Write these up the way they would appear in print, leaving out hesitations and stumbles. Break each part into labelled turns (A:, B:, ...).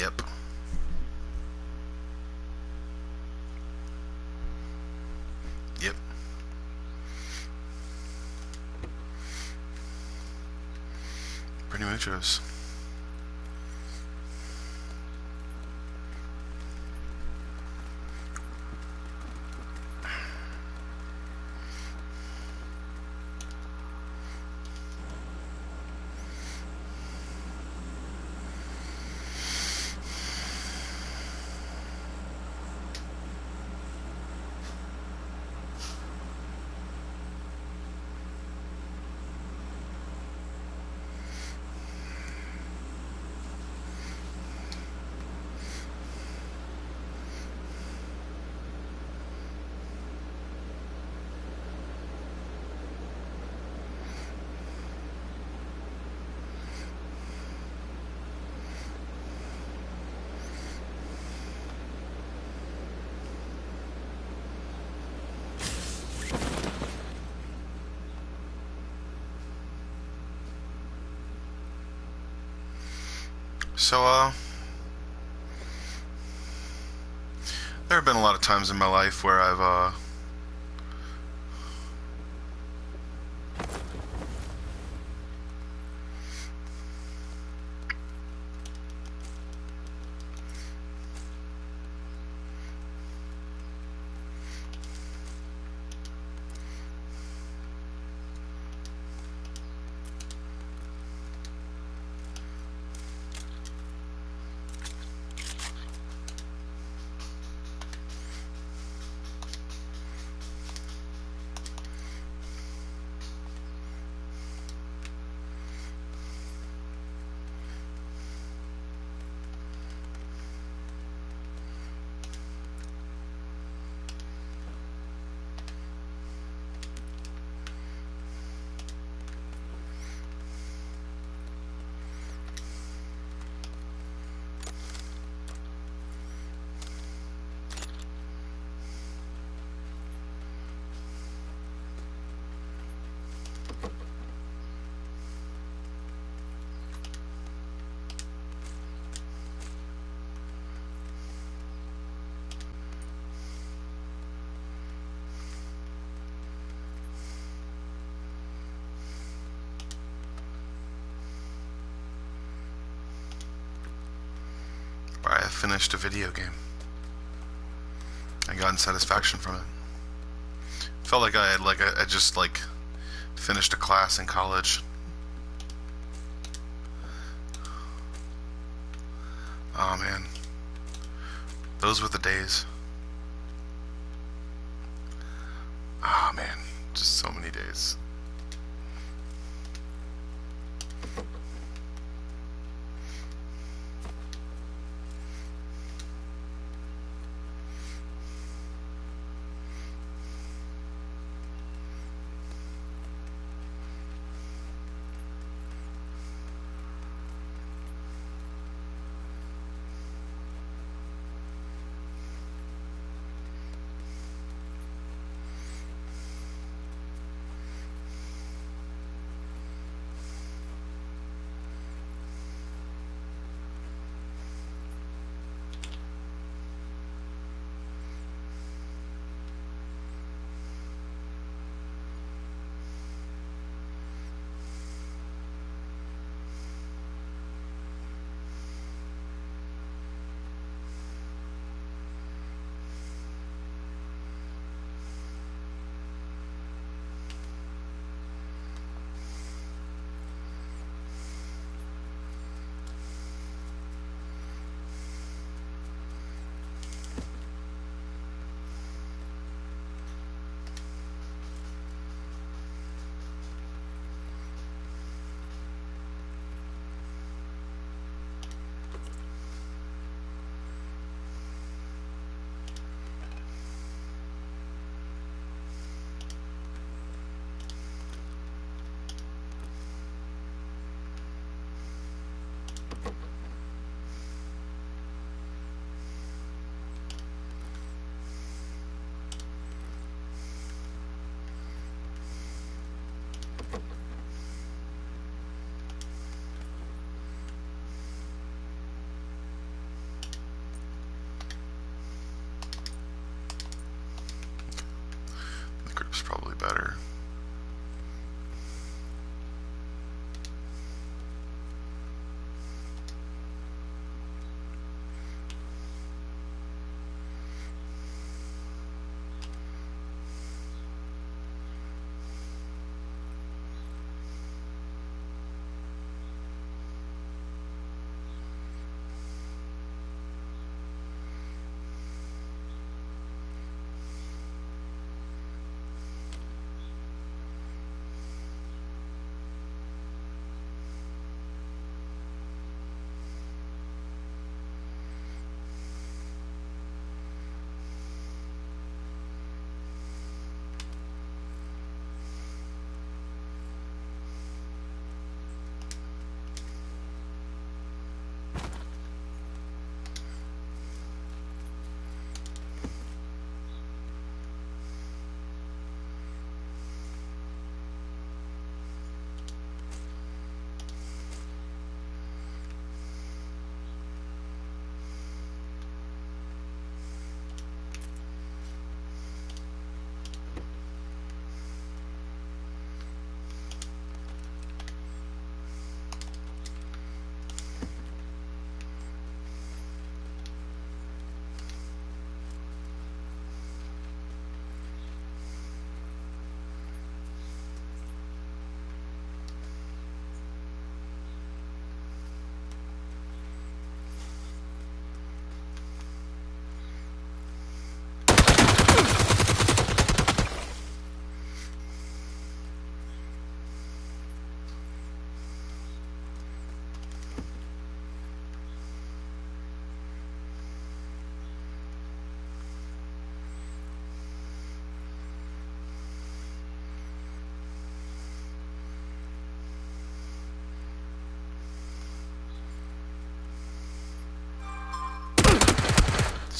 A: Yep. Yep. Pretty much is. So, there have been a lot of times in my life where I've, where I finished a video game. I got satisfaction from it. Felt like I just finished a class in college. Oh man, those were the days. Oh man, just so many days.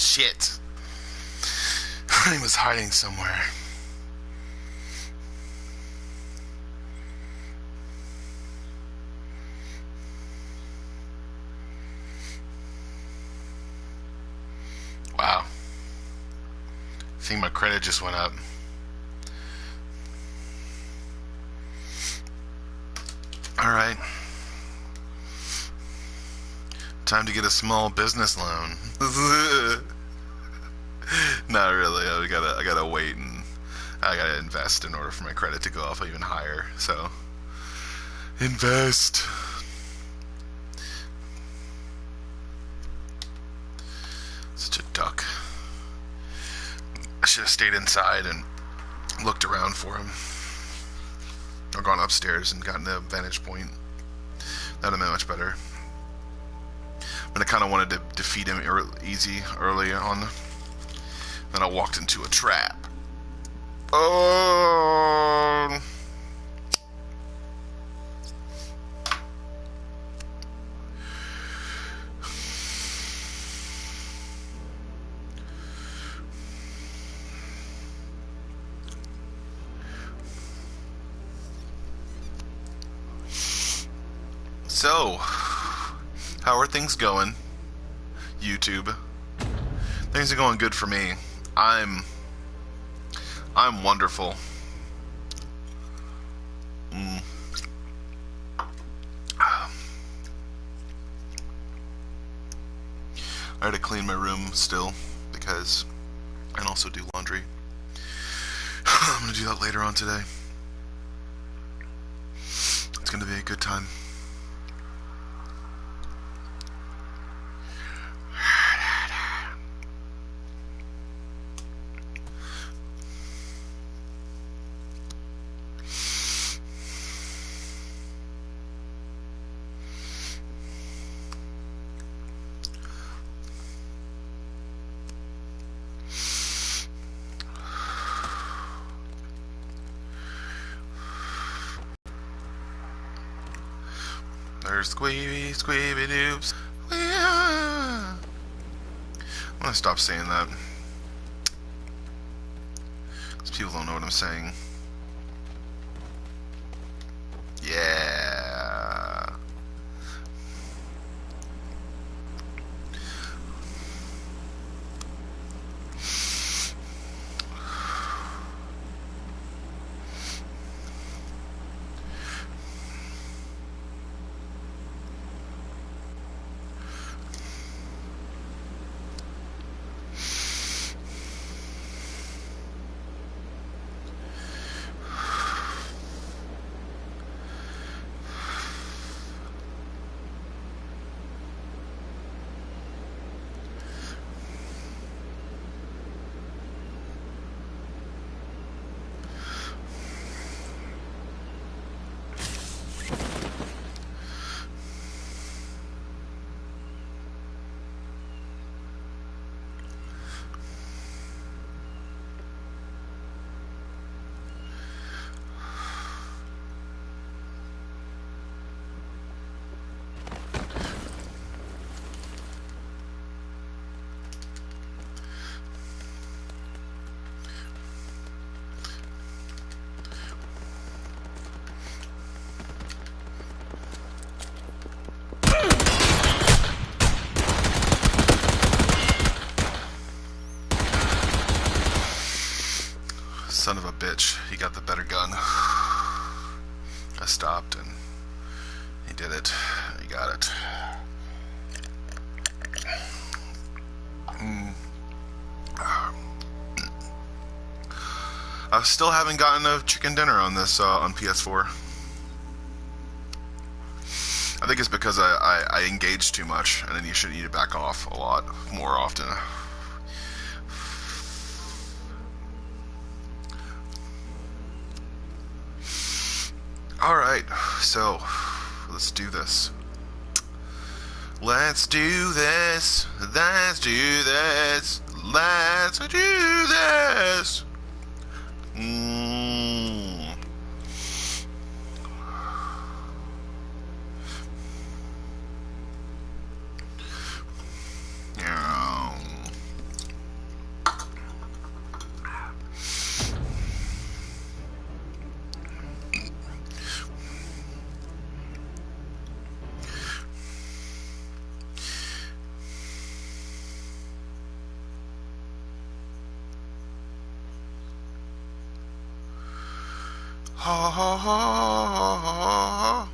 A: Shit. He was hiding somewhere. Wow. I think my credit just went up. Alright. Time to get a small business loan. Not really. I gotta wait, and I gotta invest in order for my credit to go up even higher. So invest. Such a duck. I should have stayed inside and looked around for him, or gone upstairs and gotten the vantage point. That'd have been much better. But I kind of wanted to defeat him early on. Then I walked into a trap. Oh. So, how are things going, YouTube? Things are going good for me. I'm wonderful. I had to clean my room still because I also do laundry. I'm gonna do that later on today. It's gonna be a good time. There's squeeby doobs. I'm gonna stop saying that, because people don't know what I'm saying. Yeah. Son of a bitch, he got the better gun. I stopped and he did it. He got it. I still haven't gotten a chicken dinner on this on PS4. I think it's because I engage too much, and then you should need to back off a lot more often. Alright, so let's do this. Let's do this. Let's do this. Let's do this. Ha ha ha ha.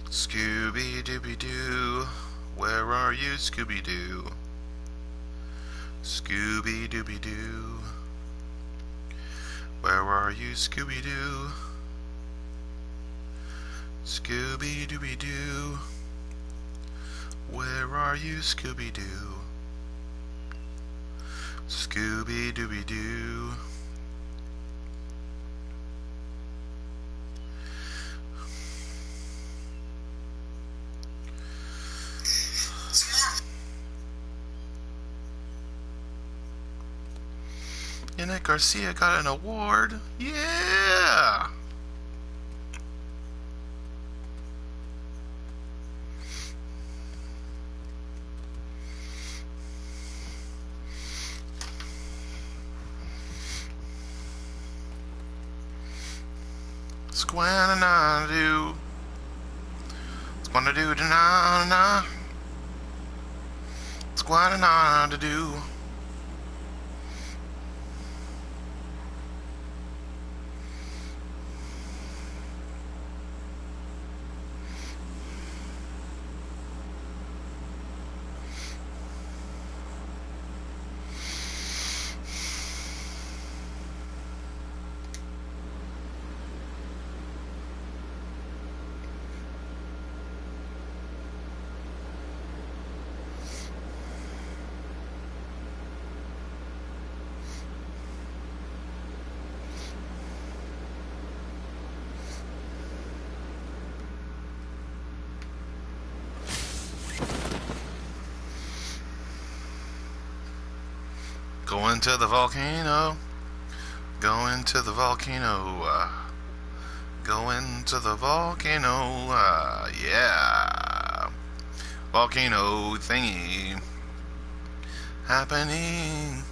A: Scooby-Dooby-Doo, where are you, Scooby-Doo? Scooby-Dooby-Doo, where are you, Scooby-Doo? Scooby-Dooby-Doo, where are you, Scooby-Doo? Scooby-Dooby-Doo. Yannick Garcia got an award. Yeah! Squanna-na-do. Squanna-do-da-na-na. Squanna-na-da-do. Going to the volcano. Going to the volcano. Going to the volcano. Yeah. Volcano thingy happening.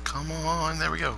A: Come on, there we go.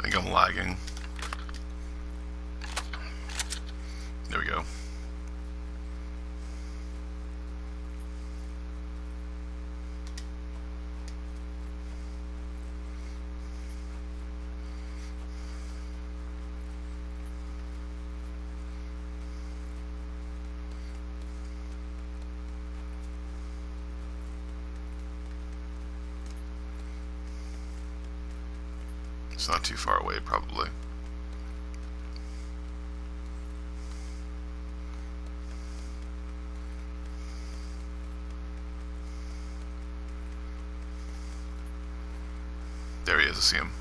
A: I think I'm lagging. There we go. It's not too far away, probably. There he is, I see him.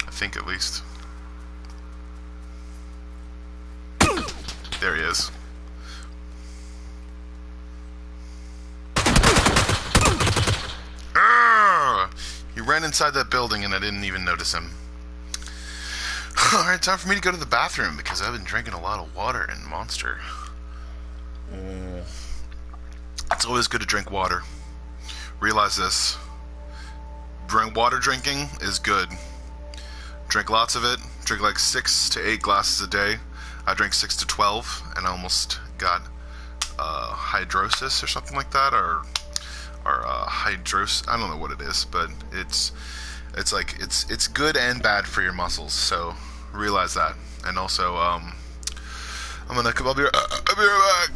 A: I think at least. There he is. He ran inside that building and I didn't even notice him. Alright, time for me to go to the bathroom because I've been drinking a lot of water in Monster. It's always good to drink water. Realize this. Water drinking is good. Drink lots of it. Drink like 6 to 8 glasses a day. I drink 6 to 12 and I almost got hydrosis or something like that, or hydros. I don't know what it is, but it's good and bad for your muscles. So realize that. And also, I'll be right back.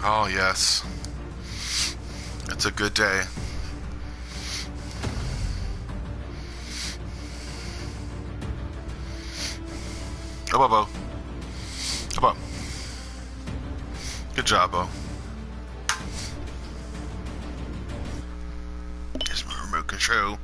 A: Oh, yes. It's a good day. Come on, Bo. Come on. Good job, Bo. Here's my remote control.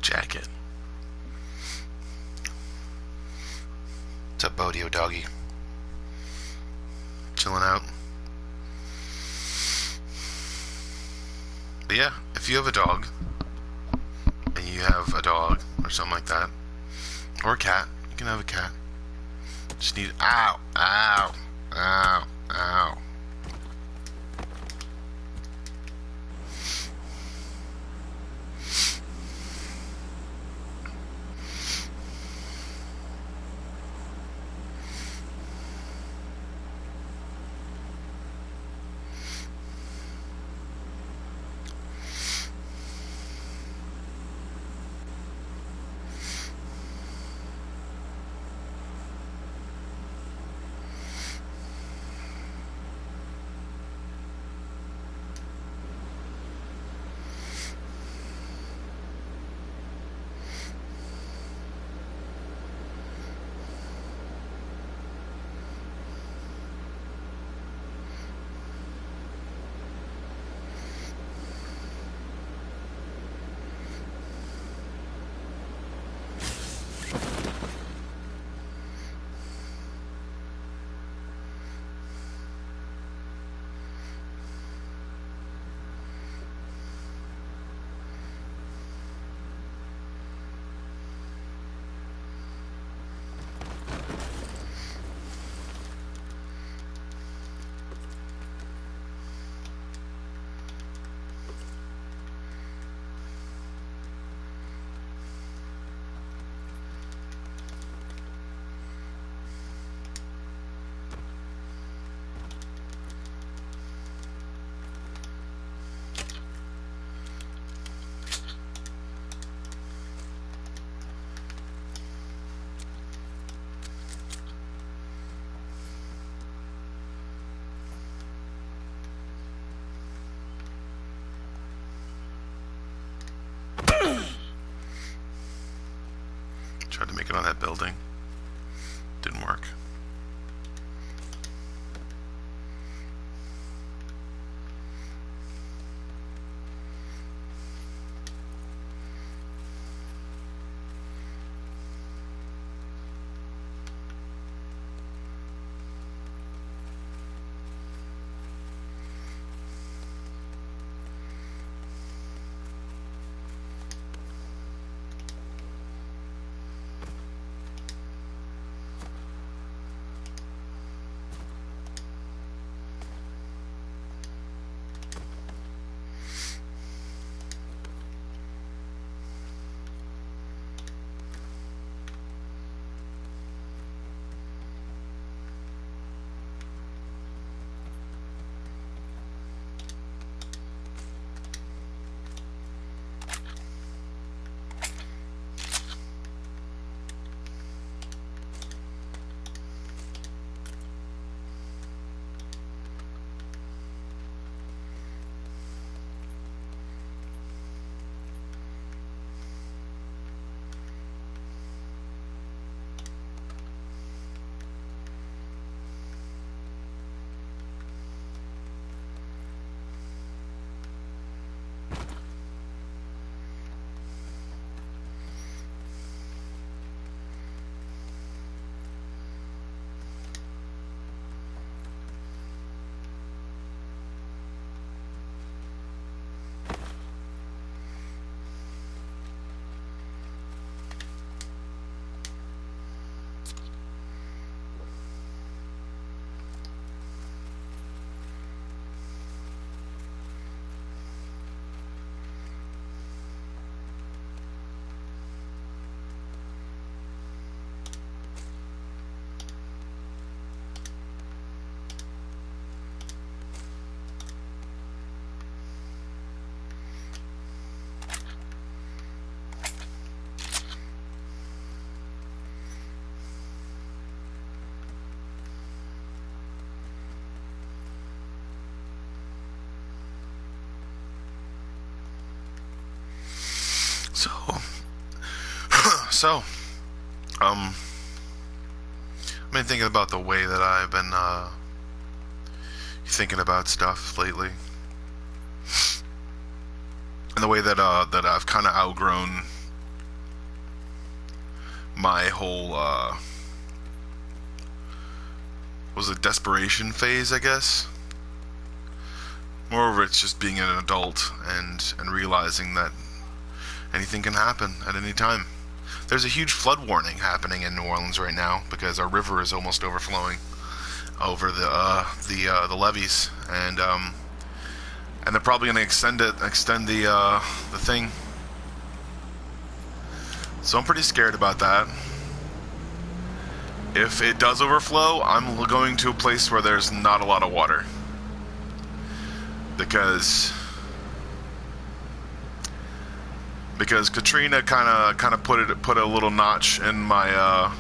A: Jacket. What's up, Bodio doggy? Chilling out. But yeah, if you have a dog, and you have a dog or something like that, or a cat, you can have a cat. Just need ow, ow, ow, ow. that building. Didn't work. So, I've been thinking about the way that I've been thinking about stuff lately, and the way that that I've kind of outgrown my whole was it desperation phase, I guess. Moreover, it's just being an adult and realizing that anything can happen at any time. There's a huge flood warning happening in New Orleans right now because our river is almost overflowing over the levees, and they're probably going to extend the thing. So I'm pretty scared about that. If it does overflow, I'm going to a place where there's not a lot of water, because Katrina kind of put a little notch in my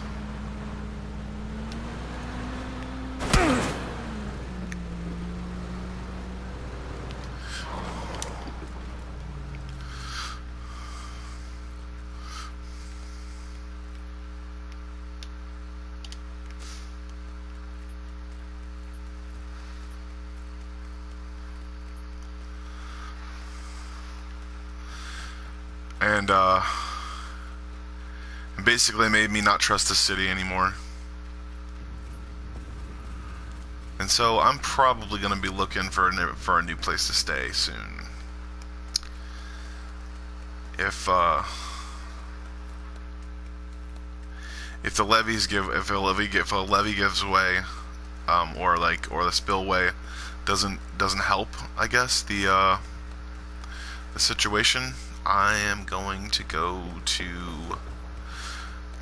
A: and basically made me not trust the city anymore. And so I'm probably going to be looking for a new place to stay soon. If the levees if a levee gives way, or the spillway doesn't help, I guess, the situation, I am going to go to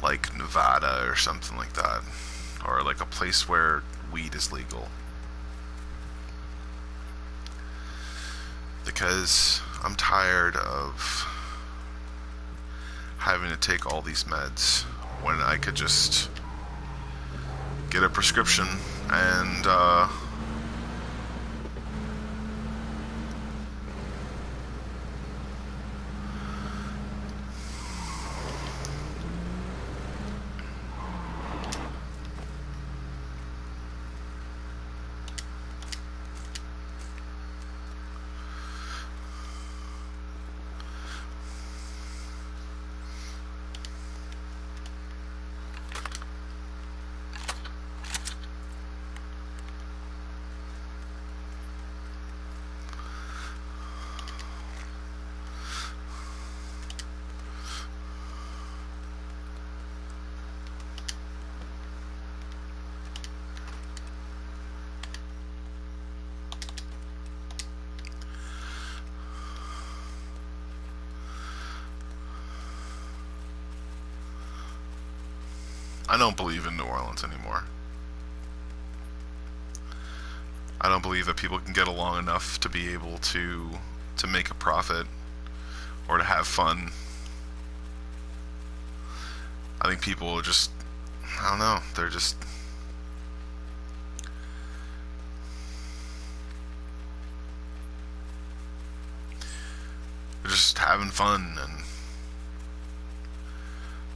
A: like Nevada or something like that, or like a place where weed is legal, because I'm tired of having to take all these meds when I could just get a prescription and I don't believe in New Orleans anymore. I don't believe that people can get along enough to be able to make a profit or to have fun. I think people are just, I don't know, they're just having fun and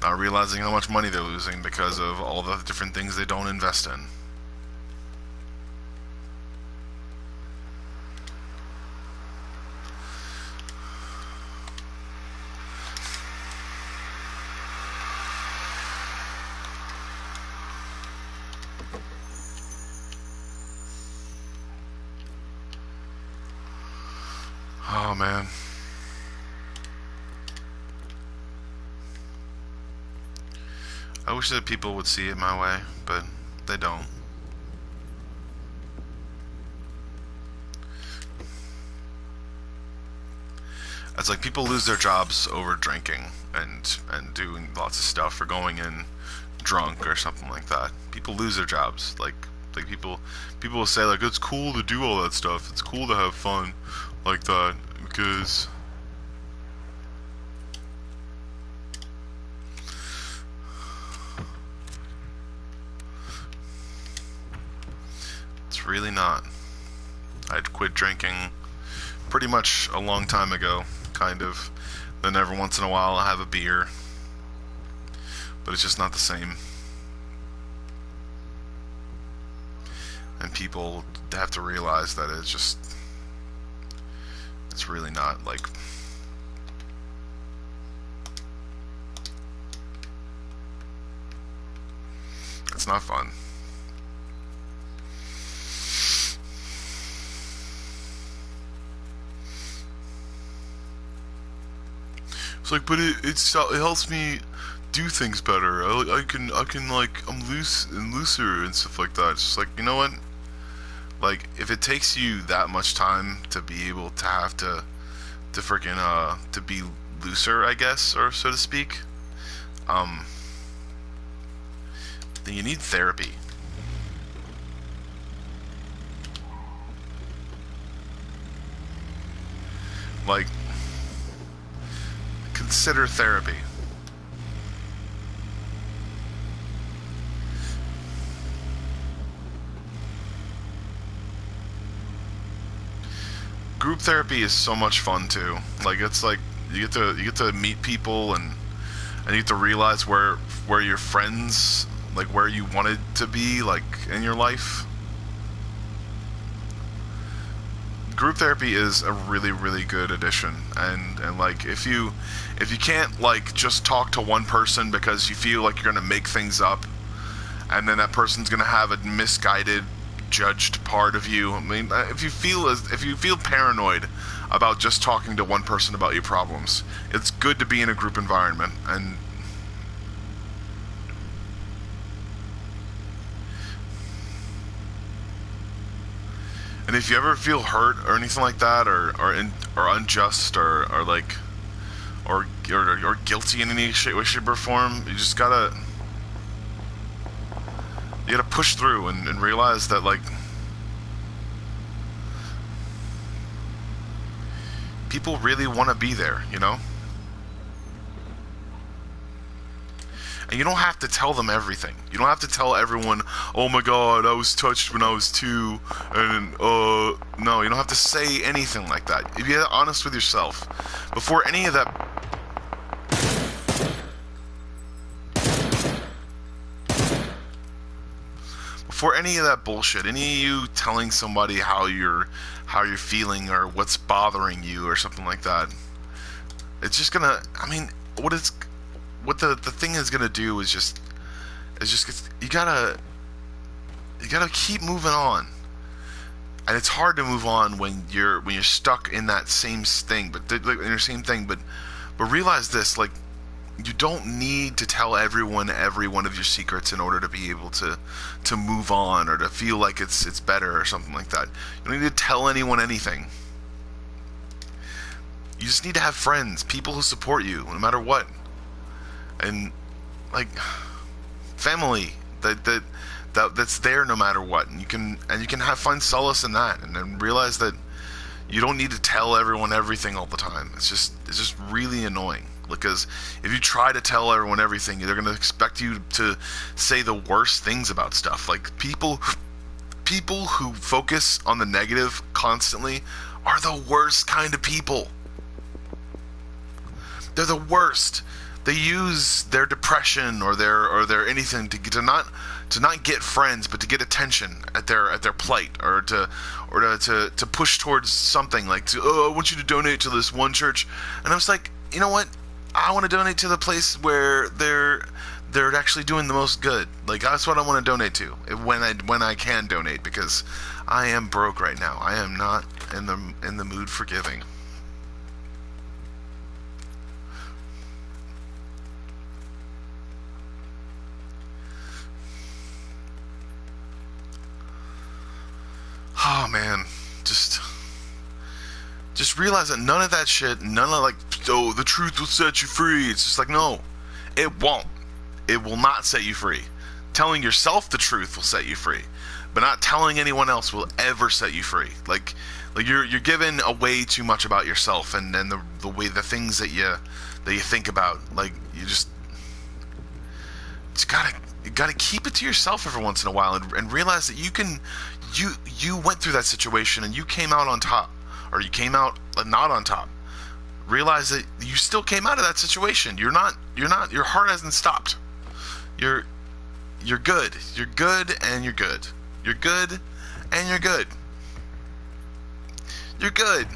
A: not realizing how much money they're losing because of all the different things they don't invest in. Oh man. I wish that people would see it my way, but they don't. It's like people lose their jobs over drinking and doing lots of stuff or going in drunk or something like that. People lose their jobs. Like people will say like it's cool to do all that stuff. It's cool to have fun like that because it's really not. I'd quit drinking pretty much a long time ago, kind of. Then every once in a while I have a beer, but it's just not the same. And people have to realize that it's really not like. It's not fun. It's like, but it helps me do things better. I can like I'm loose and looser and stuff like that. It's just like, you know what? Like if it takes you that much time to be able to have to freaking to be looser, I guess, or so to speak, then you need therapy. Like, consider therapy. Group therapy is so much fun too. Like it's like you get to meet people and you get to realize where your friends, like where you wanted to be like in your life. Group therapy is a really, really good addition, and like if you can't like just talk to one person because you feel like you're gonna make things up, and then that person's gonna have a misguided, judged part of you. I mean, if you feel paranoid about just talking to one person about your problems, it's good to be in a group environment. And if you ever feel hurt or anything like that, or unjust, or like, or guilty in any way, shape, or form, you gotta push through and realize that like people really want to be there, you know. And you don't have to tell them everything. You don't have to tell everyone, oh my god, I was touched when I was 2, and no, you don't have to say anything like that. If you're honest with yourself, before any of that bullshit, any of you telling somebody how you're feeling or what's bothering you or something like that, it's just gonna, I mean, what the thing is gonna do is just you gotta keep moving on. And it's hard to move on when you're stuck in that same thing, but realize this, like, you don't need to tell everyone every one of your secrets in order to be able to move on or to feel like it's better or something like that. You don't need to tell anyone anything. You just need to have friends, people who support you no matter what. And like, family that's there no matter what, and you can find solace in that, and then realize that you don't need to tell everyone everything all the time. It's just really annoying, because if you try to tell everyone everything, they're going to expect you to say the worst things about stuff. Like, people who focus on the negative constantly are the worst kind of people. They're the worst. They use their depression or their anything to not get friends, but to get attention at their plight, or to push towards something like, I want you to donate to this one church. And I was like, you know what? I want to donate to the place where they're actually doing the most good. Like, that's what I want to donate to when I can donate, because I am broke right now. I am not in the mood for giving. Oh man, just realize that none of that shit, none of like, oh, the truth will set you free. It's just like, no, it won't. It will not set you free. Telling yourself the truth will set you free, but not telling anyone else will ever set you free. Like you're giving away too much about yourself, and the way, the things that you think about. Like, you gotta keep it to yourself every once in a while, and realize that you went through that situation and you came out on top, or you came out not on top. Realize that you still came out of that situation. Your heart hasn't stopped. You're good. You're good, and you're good. You're good, and you're good. You're good.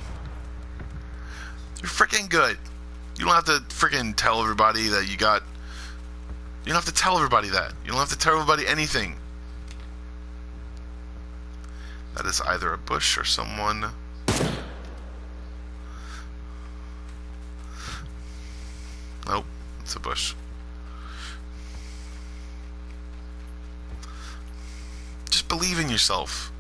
A: You're freaking good. You don't have to freaking tell everybody that you got. You don't have to tell everybody that. You don't have to tell everybody anything. That is either a bush or someone. Nope, it's a bush. Just believe in yourself.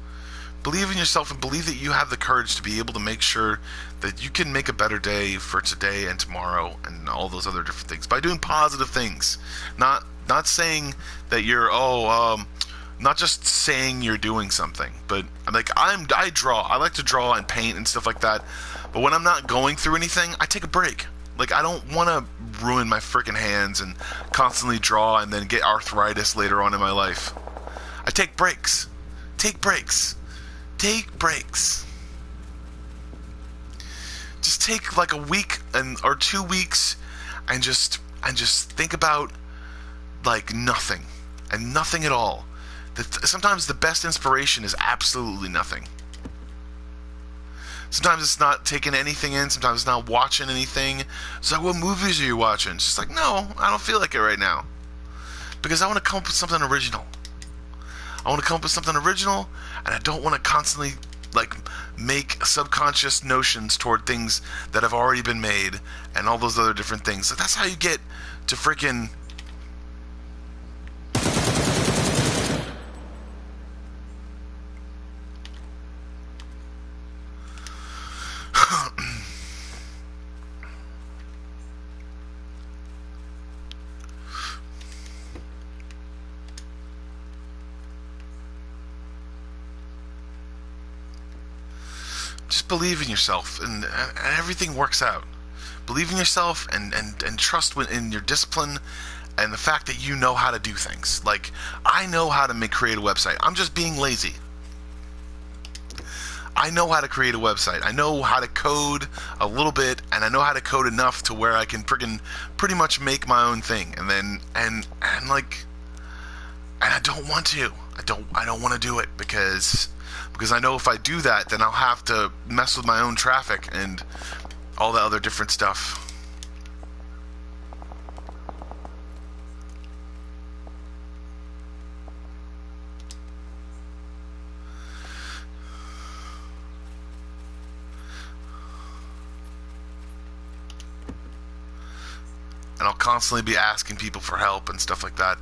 A: Believe in yourself, and believe that you have the courage to be able to make sure that you can make a better day for today and tomorrow and all those other different things by doing positive things. Not saying that you're not just saying you're doing something, but like, I draw. I like to draw and paint and stuff like that. But when I'm not going through anything, I take a break. Like, I don't want to ruin my freaking hands and constantly draw and then get arthritis later on in my life. I take breaks. Take breaks. Take breaks. Just take like a week or 2 weeks and just think about like nothing and nothing at all. Sometimes the best inspiration is absolutely nothing. Sometimes it's not taking anything in. Sometimes it's not watching anything. It's like, what movies are you watching? It's just like, no, I don't feel like it right now. Because I want to come up with something original. And I don't want to constantly like make subconscious notions toward things that have already been made and all those other different things. So that's how you get to freaking just believe in yourself, and everything works out. Believe in yourself and trust in your discipline and the fact that you know how to do things. Like, I know how to create a website. I'm just being lazy. I know how to create a website. I know how to code a little bit, and I know how to code enough to where I can pretty much make my own thing. And then and I don't want to. I don't want to do it because I know if I do that, then I'll have to mess with my own traffic and all the other different stuff. And I'll constantly be asking people for help and stuff like that.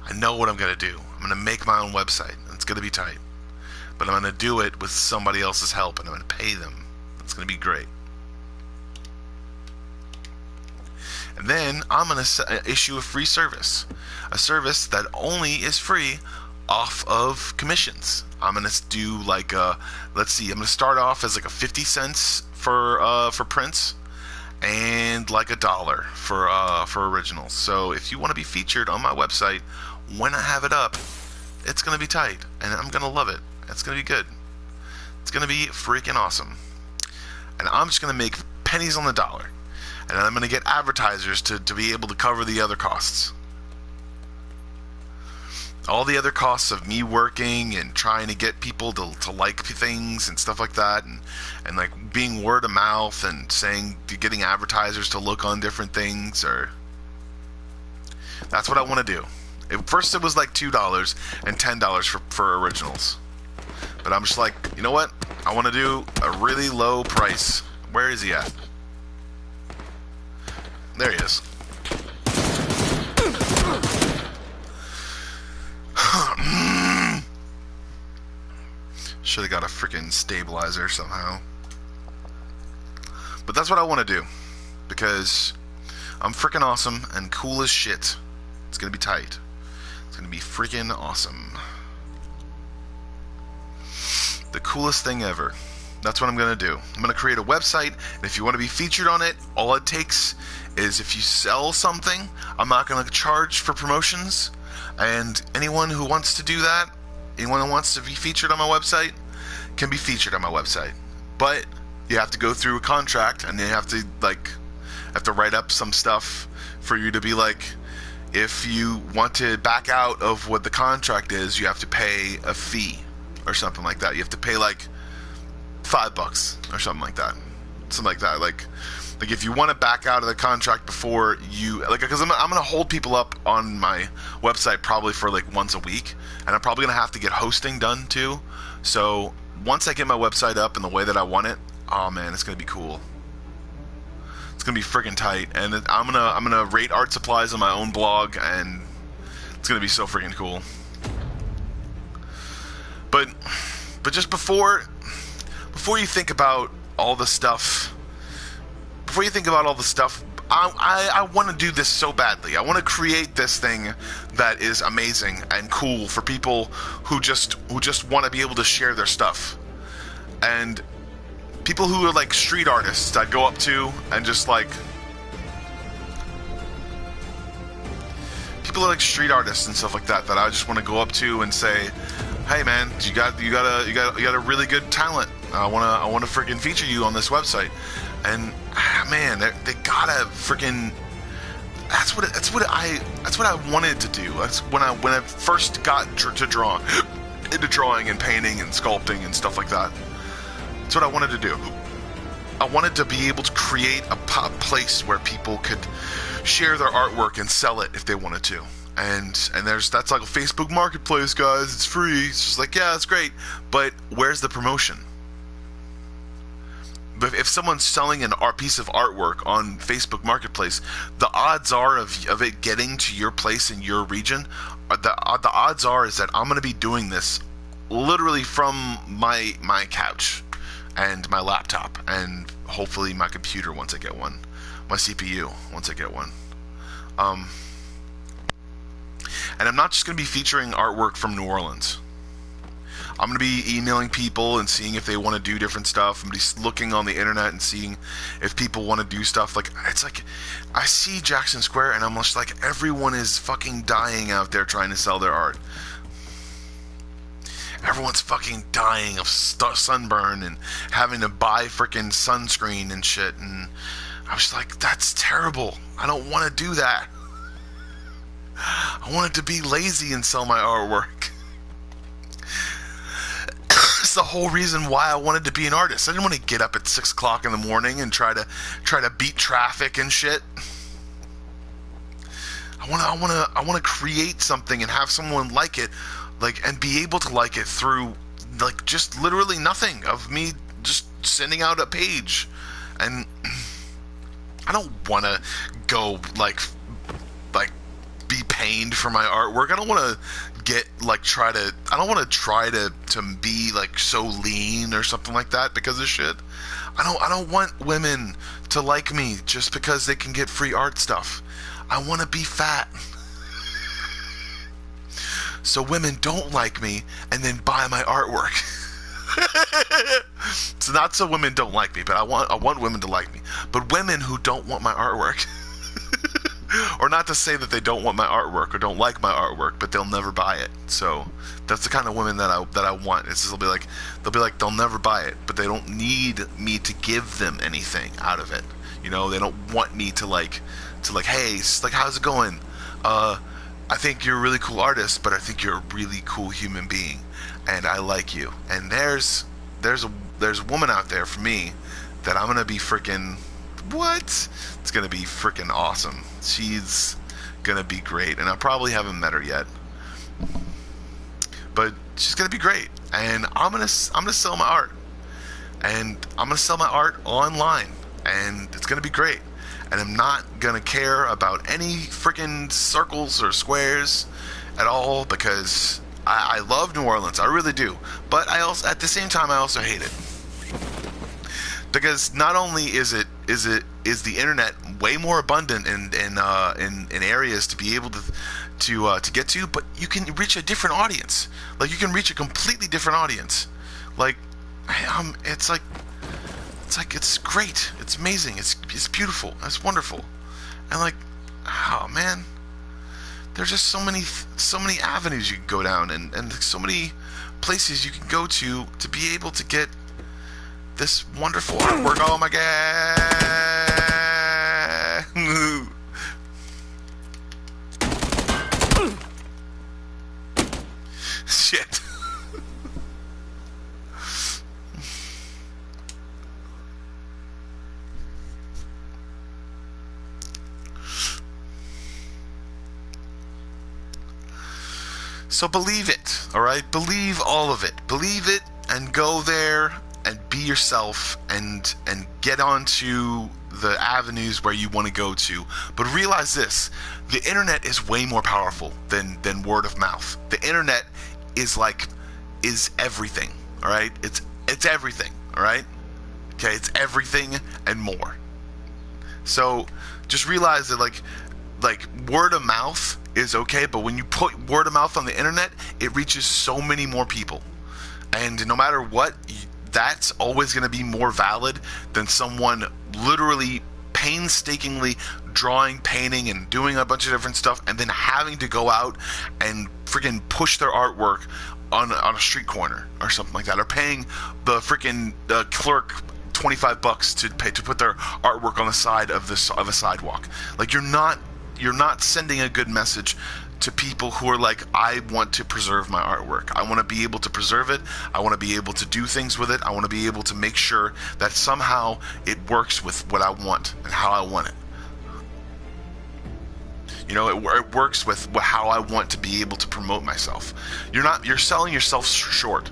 A: I know what I'm going to do. I'm going to make my own website. It's going to be tight. But I'm going to do it with somebody else's help, and I'm going to pay them. It's going to be great. And then I'm going to issue a free service. A service that only is free off of commissions. I'm going to do like let's see, I'm going to start off as like a 50 cents for prints and like $1 for originals. So if you want to be featured on my website when I have it up, it's going to be tight and I'm going to love it. It's going to be good. It's going to be freaking awesome. And I'm just going to make pennies on the dollar. And I'm going to get advertisers to be able to cover the other costs. All the other costs of me working and trying to get people to like things and stuff like that, and like being word of mouth and getting advertisers to look on different things, or that's what I want to do. First it was like $2 and $10 for originals, but I'm just like, you know what? I want to do a really low price. Where is he at? There he is. Should have got a freaking stabilizer somehow. But that's what I want to do, because I'm freaking awesome and cool as shit. It's gonna be tight. It's gonna be freaking awesome. The coolest thing ever. That's what I'm gonna do. I'm gonna create a website, and if you want to be featured on it, all it takes is if you sell something. I'm not gonna charge for promotions, and anyone who wants to do that, anyone who wants to be featured on my website, can be featured on my website. But you have to go through a contract, and you have to write up some stuff for you to be like, if you want to back out of what the contract is, you have to pay a fee or something like that. You have to pay like $5 or something like that. Something like that. Like if you want to back out of the contract before you, like, because I'm gonna hold people up on my website probably for like once a week, and I'm probably gonna have to get hosting done too. So once I get my website up in the way that I want it, oh man, it's gonna be cool. It's gonna be freaking tight, and I'm gonna rate art supplies on my own blog, and it's gonna be so freaking cool. But just before you think about all the stuff. Before you think about all the stuff, I want to do this so badly. I want to create this thing that is amazing and cool for people who just want to be able to share their stuff. And people who are like street artists that go up to and just like, people are like street artists and stuff like that I just want to go up to and say, hey man, you got a really good talent. I want to freaking feature you on this website. And man, they gotta freaking. That's what I wanted to do. That's when I first got into drawing and painting and sculpting and stuff like that. That's what I wanted to do. I wanted to be able to create a place where people could share their artwork and sell it if they wanted to. And that's like a Facebook Marketplace, guys. It's free. It's just like, yeah, it's great. But where's the promotion? But if someone's selling an art piece of artwork on Facebook Marketplace, the odds are of it getting to your place in your region, the odds are is that I'm going to be doing this literally from my couch and my laptop, and hopefully my computer once I get one, my CPU once I get one. And I'm not just going to be featuring artwork from New Orleans. I'm going to be emailing people and seeing if they want to do different stuff. I'm going to be looking on the internet and seeing if people want to do stuff. Like, it's like, I see Jackson Square and I'm just like, everyone is fucking dying out there trying to sell their art. Everyone's fucking dying of sunburn and having to buy freaking sunscreen and shit. And I was like, that's terrible. I don't want to do that. I wanted to be lazy and sell my artwork. It's the whole reason why I wanted to be an artist. I didn't want to get up at 6 o'clock in the morning and try to beat traffic and shit. I want to create something and have someone like it, like, and be able to like it through like just literally nothing of me just sending out a page. And I don't want to go like be paying pained for my artwork. I don't want to get like I don't want to try to be like so lean or something like that because of shit. I don't want women to like me just because they can get free art stuff. I want to be fat. So women don't like me and then buy my artwork. It's not so women don't like me, but I want women to like me. But women who don't want my artwork, or not to say that they don't want my artwork or don't like my artwork, but they'll never buy it. So that's the kind of women that I want. They'll be like they'll never buy it, but they don't need me to give them anything out of it. You know, they don't want me to like, hey, like, how's it going? I think you're a really cool artist, but I think you're a really cool human being, and I like you. And there's a woman out there for me that I'm gonna be freaking what? It's gonna be freaking awesome. She's gonna be great, and I probably haven't met her yet, but she's gonna be great. And I'm gonna sell my art, and I'm gonna sell my art online, and it's gonna be great. And I'm not gonna care about any freaking circles or squares at all, because I love New Orleans, I really do. But I also, at the same time, I also hate it, because not only is the internet way more abundant in areas to be able to get to, but you can reach a different audience. Like, you can reach a completely different audience. Like, it's great. It's amazing. It's beautiful. It's wonderful. And like, oh man, there's just so many avenues you can go down, and so many places you can go to be able to get this wonderful artwork. Oh my god. Shit. So believe it, all right? Believe all of it. Believe it and go there and be yourself and get onto the avenues where you want to go to. But realize this, the internet is way more powerful than word of mouth. The internet is everything, all right? It's everything, all right? Okay, it's everything and more. So just realize that like word of mouth is okay, but when you put word of mouth on the internet, it reaches so many more people. And no matter what, that's always going to be more valid than someone literally painstakingly drawing, painting, and doing a bunch of different stuff, and then having to go out and freaking push their artwork on a street corner or something like that, or paying the freaking clerk $25 to put their artwork on the side of a sidewalk. Like, you're not sending a good message to people who are like, I want to preserve my artwork. I want to be able to preserve it. I want to be able to do things with it. I want to be able to make sure that somehow it works with what I want and how I want it. You know, it works with how I want to be able to promote myself. You're selling yourself short.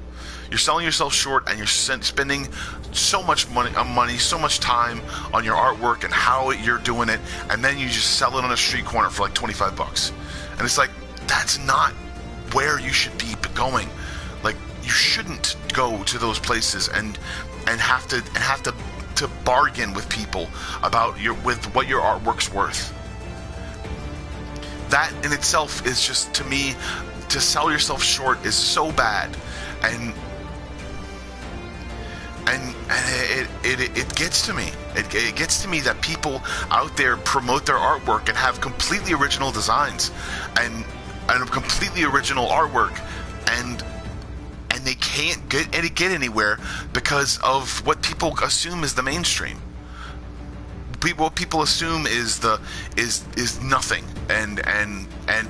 A: You're selling yourself short, and you're spending so much money, so much time on your artwork and how you're doing it, and then you just sell it on a street corner for like $25. And it's like, that's not where you should be going. Like, you shouldn't go to those places and have to bargain with people about what your artwork's worth. That in itself is just, to me, to sell yourself short is so bad. And it gets to me. It gets to me that people out there promote their artwork and have completely original designs and a completely original artwork, and they can't get anywhere because of what people assume is the mainstream. What people assume is nothing, and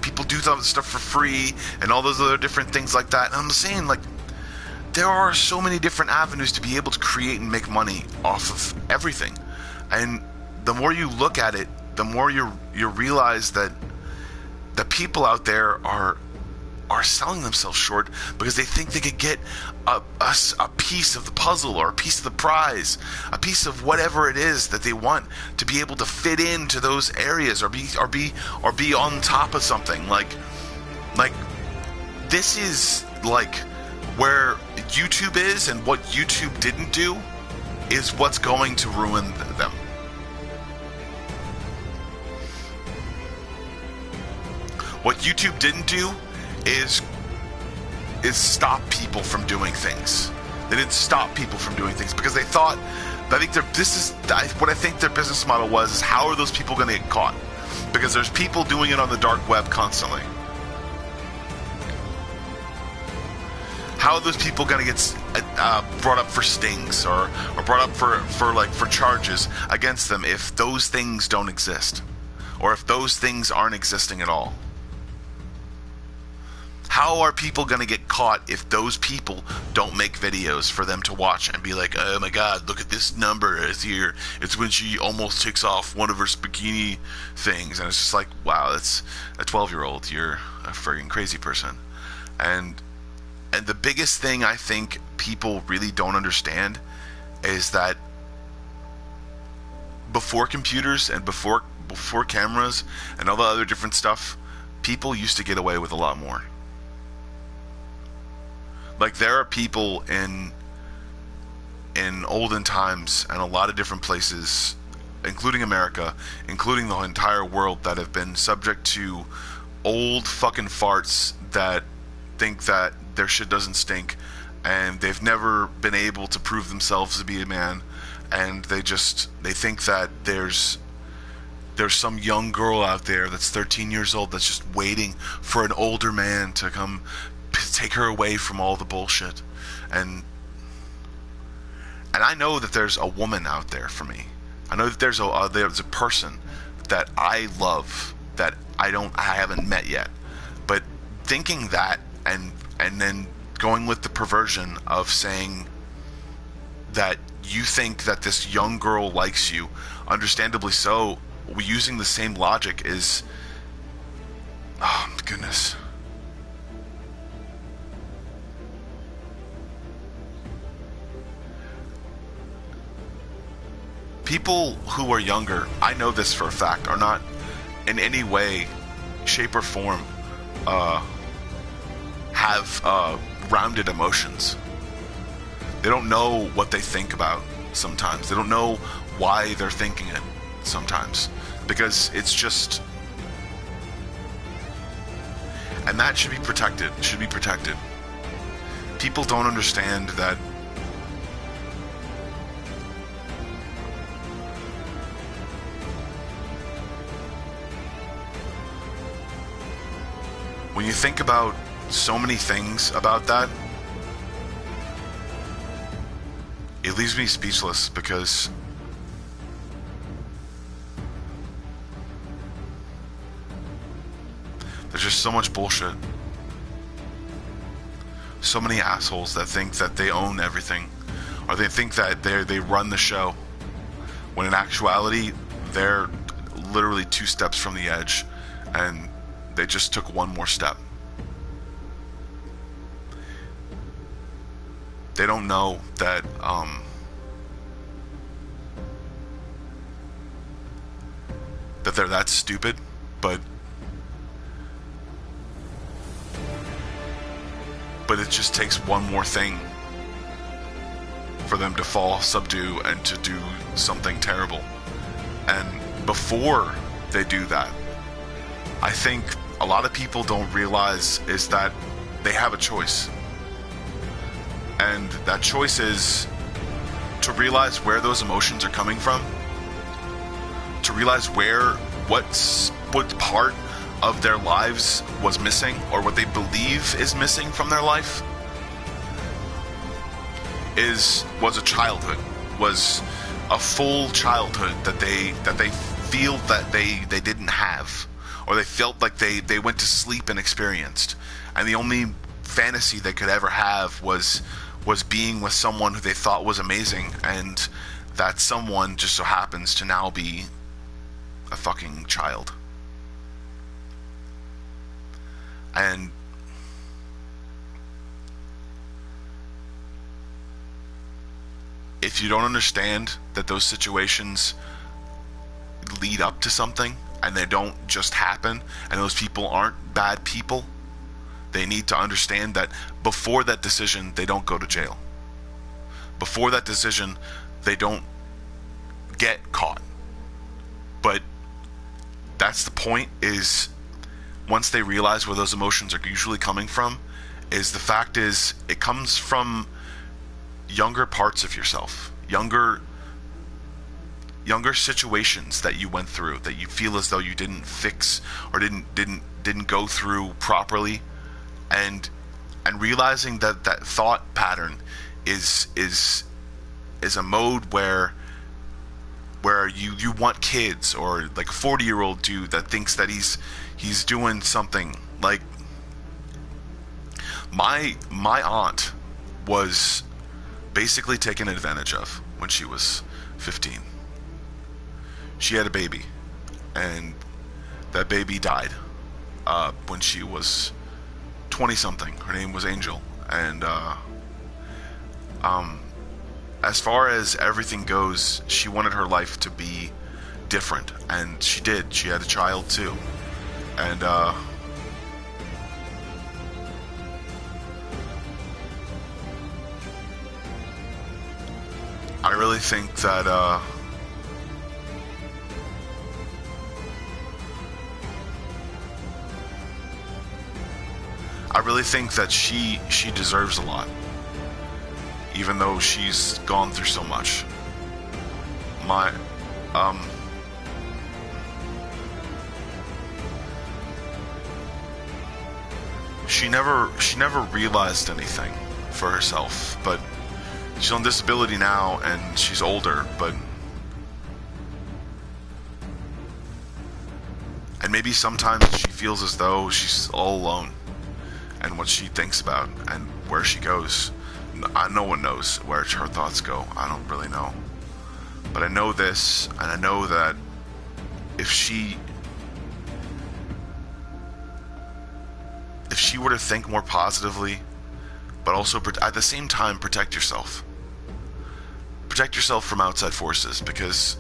A: people do stuff for free and all those other different things like that. And I'm saying, like, there are so many different avenues to be able to create and make money off of everything. And the more you look at it, the more you realize that the people out there are are selling themselves short because they think they could get a piece of the puzzle, or a piece of the prize, a piece of whatever it is that they want to be able to fit into those areas, or be on top of something. Like this is like where YouTube is, and what YouTube didn't do is what's going to ruin them. What YouTube didn't do is stop people from doing things. They didn't stop people from doing things because they thought, what I think their business model was, is how are those people going to get caught? Because there's people doing it on the dark web constantly. How are those people going to get brought up for stings, or brought up for charges against them if those things don't exist, or if those things aren't existing at all? How are people going to get caught if those people don't make videos for them to watch and be like, oh my god, look at this number, it's here, it's when she almost takes off one of her bikini things, and it's just like, wow, that's a 12-year-old, you're a friggin' crazy person. And the biggest thing I think people really don't understand is that before computers and before cameras and all the other different stuff, people used to get away with a lot more. Like, there are people in olden times and a lot of different places, including America, including the entire world, that have been subject to old fucking farts that think that their shit doesn't stink, and they've never been able to prove themselves to be a man, and they think that there's some young girl out there that's 13 years old that's just waiting for an older man to come take her away from all the bullshit. And I know that there's a woman out there for me. I know that there's a person that I love that I haven't met yet. But thinking that and then going with the perversion of saying that you think that this young girl likes you, understandably so, using the same logic is, oh my goodness. People who are younger, I know this for a fact, are not in any way, shape, or form have rounded emotions. They don't know what they think about sometimes. They don't know why they're thinking it sometimes, because it's just, and that should be protected. People don't understand that when you think about so many things about that, it leaves me speechless, because there's just so much bullshit. So many assholes that think that they own everything, or they think that they run the show, when in actuality they're literally 2 steps from the edge, and they just took one more step. They don't know that that they're that stupid, but it just takes one more thing for them to fall, subdue, and to do something terrible. And before they do that, I think a lot of people don't realize is that they have a choice. And that choice is to realize where those emotions are coming from, to realize what part of their lives was missing, or what they believe is missing from their life, was a childhood, was a full childhood that they feel that they didn't have, or they felt like they went to sleep and experienced, and the only fantasy they could ever have was being with someone who they thought was amazing, and that someone just so happens to now be a fucking child. And if you don't understand that those situations lead up to something and they don't just happen, and those people aren't bad people, they need to understand that before that decision, they don't go to jail. Before that decision, they don't get caught. But that's the point, is once they realize where those emotions are usually coming from, is the fact is it comes from younger parts of yourself, younger situations that you went through that you feel as though you didn't fix or didn't go through properly, and realizing that thought pattern is a mode where you want kids, or like a 40-year-old dude that thinks that he's doing something. Like my aunt was basically taken advantage of when she was 15. She had a baby, and that baby died when she was 20-something. Her name was Angel, and as far as everything goes, she wanted her life to be different, and she did. She had a child too, and I really think that she deserves a lot, even though she's gone through so much. She never realized anything for herself, but she's on disability now and she's older, and maybe sometimes she feels as though she's all alone, and what she thinks about and where she goes. No one knows where her thoughts go. I don't really know. But I know this, and I know that if she were to think more positively, but also at the same time protect yourself. Protect yourself from outside forces, because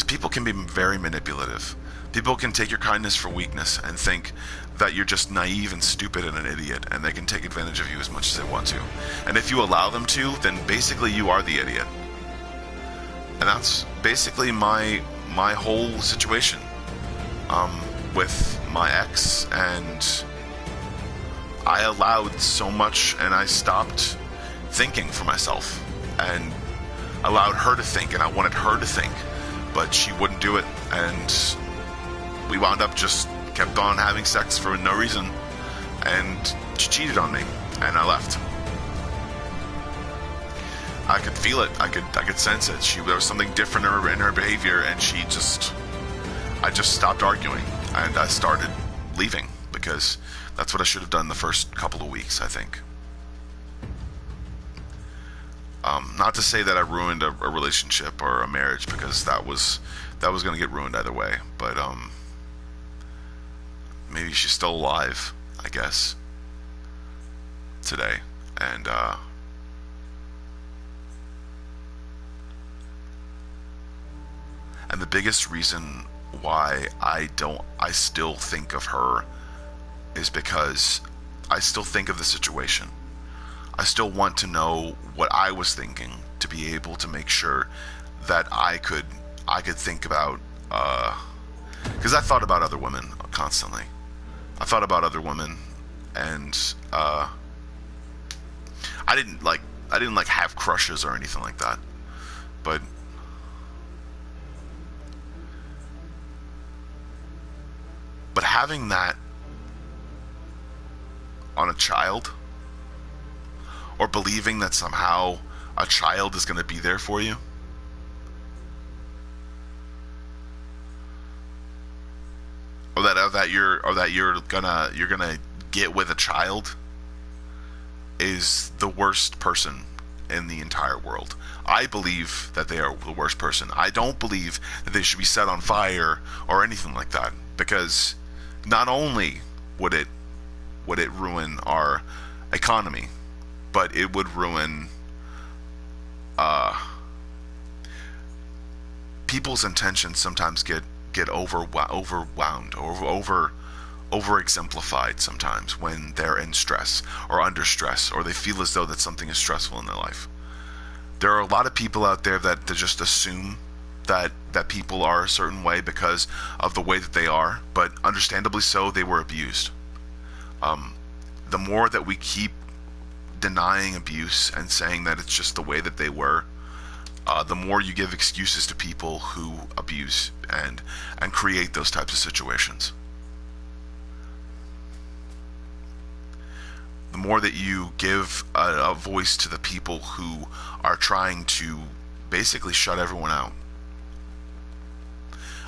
A: people can be very manipulative. People can take your kindness for weakness and think that you're just naive and stupid and an idiot, and they can take advantage of you as much as they want to. And if you allow them to, then basically you are the idiot. And that's basically my whole situation with my ex, and I allowed so much, and I stopped thinking for myself and allowed her to think, and I wanted her to think, but she wouldn't do it, and we wound up just kept on having sex for no reason, and she cheated on me, and I left. I could feel it. I could sense it. There was something different in her behavior, and I just stopped arguing, and I started leaving, because that's what I should have done the first couple of weeks, I think. Not to say that I ruined a relationship or a marriage, because that was going to get ruined either way, but maybe she's still alive, I guess, today, and the biggest reason why I still think of her is because I still think of the situation. I still want to know what I was thinking, to be able to make sure that I could think about, because I thought about other women constantly. I thought about other women, and I didn't have crushes or anything like that, but having that on a child, or believing that somehow a child is going to be there for you, or that you're gonna get with a child, is the worst person in the entire world. I believe that they are the worst person. I don't believe that they should be set on fire or anything like that, because not only would it ruin our economy, but it would ruin people's intentions sometimes get overwhelmed or over exemplified sometimes when they're in stress or under stress, or they feel as though that something is stressful in their life. There are a lot of people out there that just assume that people are a certain way because of the way that they are, but understandably so, they were abused. The more that we keep denying abuse and saying that it's just the way that they were, the more you give excuses to people who abuse and create those types of situations. The more that you give a voice to the people who are trying to basically shut everyone out.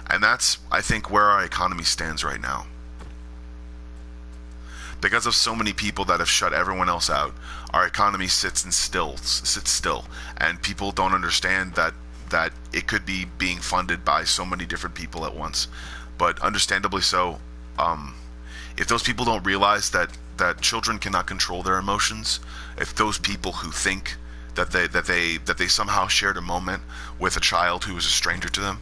A: And that's, I think, where our economy stands right now. Because of so many people that have shut everyone else out, our economy sits still, and people don't understand that it could be being funded by so many different people at once. But understandably so, if those people don't realize that children cannot control their emotions, if those people who think that they somehow shared a moment with a child who was a stranger to them,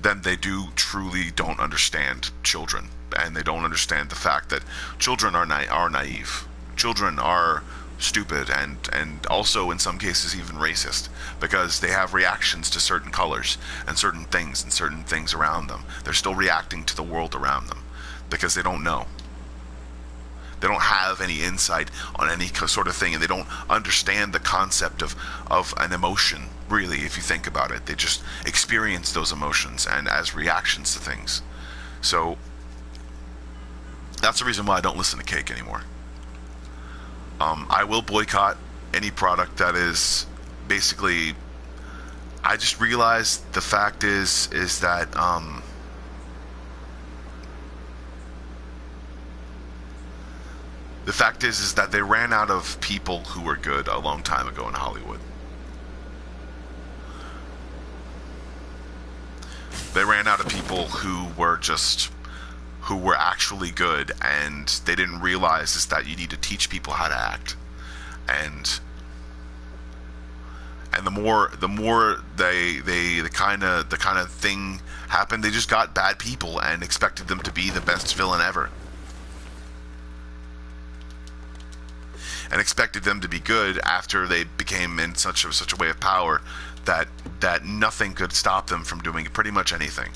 A: then they truly don't understand children, and they don't understand the fact that children are naive. Children are stupid and also in some cases even racist, because they have reactions to certain colors and certain things around them. They're still reacting to the world around them because they don't know. They don't have any insight on any sort of thing, and they don't understand the concept of an emotion, really, if you think about it. They just experience those emotions and as reactions to things. So that's the reason why I don't listen to Cake anymore. I will boycott any product that is basically, I just realized the fact is that the fact is that they ran out of people who were good a long time ago in Hollywood. They ran out of people who were actually good, and they didn't realize is that you need to teach people how to act. And the more the kind of thing happened, they just got bad people and expected them to be the best villain ever. And expected them to be good after they became in such a way of power that nothing could stop them from doing pretty much anything.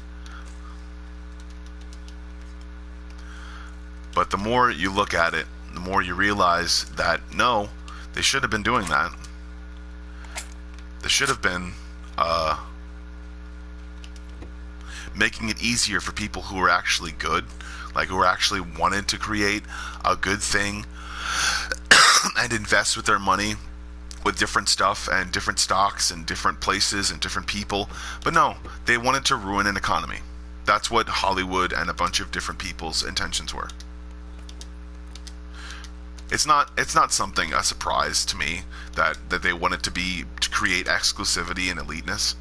A: But the more you look at it, the more you realize that no, they should have been doing that. They should have been making it easier for people who are actually good, like who are actually wanted to create a good thing and invest with their money with different stuff and different stocks and different places and different people. But no, they wanted to ruin an economy. That's what Hollywood and a bunch of different people's intentions were. It's not something, a surprise to me that they wanted to create exclusivity and eliteness.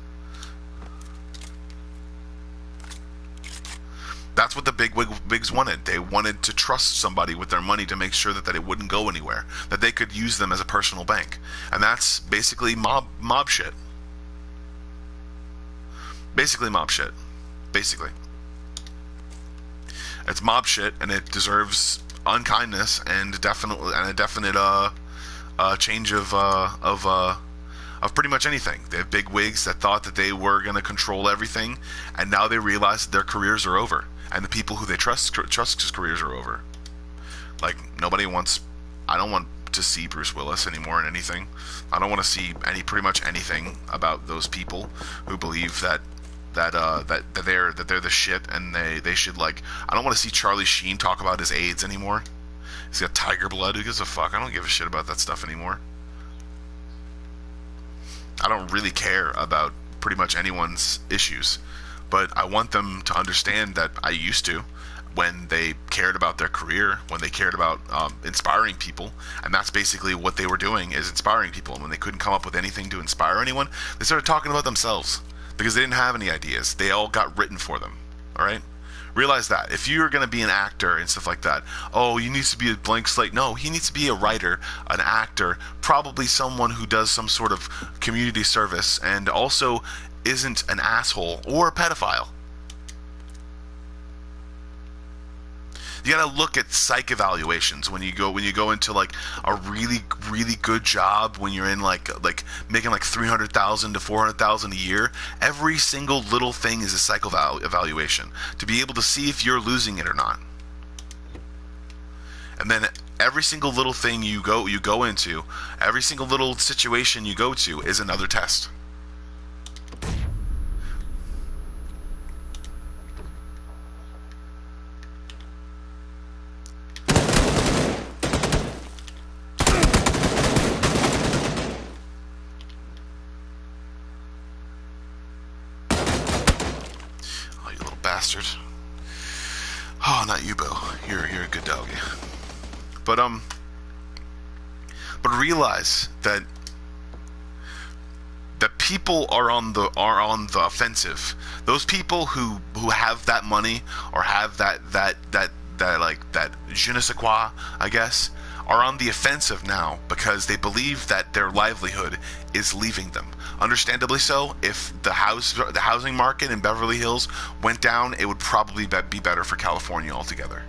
A: That's what the big wigs wanted. They wanted to trust somebody with their money to make sure that it wouldn't go anywhere, that they could use them as a personal bank. And that's basically mob shit. Basically mob shit. Basically. It's mob shit, and it deserves unkindness and a definite change of pretty much anything. They have big wigs that thought that they were going to control everything, and now they realize that their careers are over, and the people who they trust's careers are over. Like, I don't want to see Bruce Willis anymore in anything. I don't want to see pretty much anything about those people who believe that they're the shit, and they should, like, I don't want to see Charlie Sheen talk about his AIDS anymore. He's got tiger blood. Who gives a fuck? I don't give a shit about that stuff anymore. I don't really care about pretty much anyone's issues, but I want them to understand that I used to, when they cared about their career, when they cared about inspiring people, and that's basically what they were doing, is inspiring people. And when they couldn't come up with anything to inspire anyone, they started talking about themselves, because they didn't have any ideas. They all got written for them, all right? Realize that. If you're going to be an actor and stuff like that, oh, you need to be a blank slate. No, he needs to be a writer, an actor, probably someone who does some sort of community service and also isn't an asshole or a pedophile. You gotta look at psych evaluations when you go into like a really good job, when you're in like making like $300,000 to $400,000 a year. Every single little thing is a psych evaluation to be able to see if you're losing it or not. And then every single little thing you go into, every single little situation you go to is another test. Bastard. Oh, not you, Bo. You're a good doggy. But realize that people are on the offensive. Those people who have that money or have that je ne sais quoi, I guess, are on the offensive now because they believe that their livelihood is leaving them. Understandably so. If the housing market in Beverly Hills went down, it would probably be better for California altogether.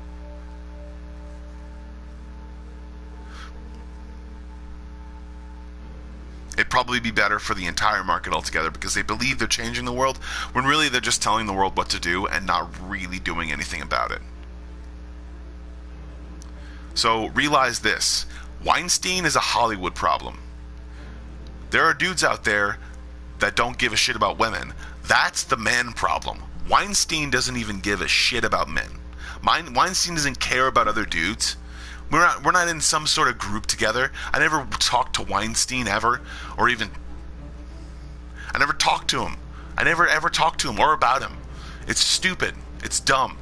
A: It'd probably be better for the entire market altogether because they believe they're changing the world when really they're just telling the world what to do and not really doing anything about it. So realize this. Weinstein is a Hollywood problem. There are dudes out there that don't give a shit about women. That's the man problem. Weinstein doesn't even give a shit about men. Weinstein doesn't care about other dudes. We're not in some sort of group together. I never talked to Weinstein ever, or even I never talked to him. I never ever talked to him or about him. It's stupid. It's dumb.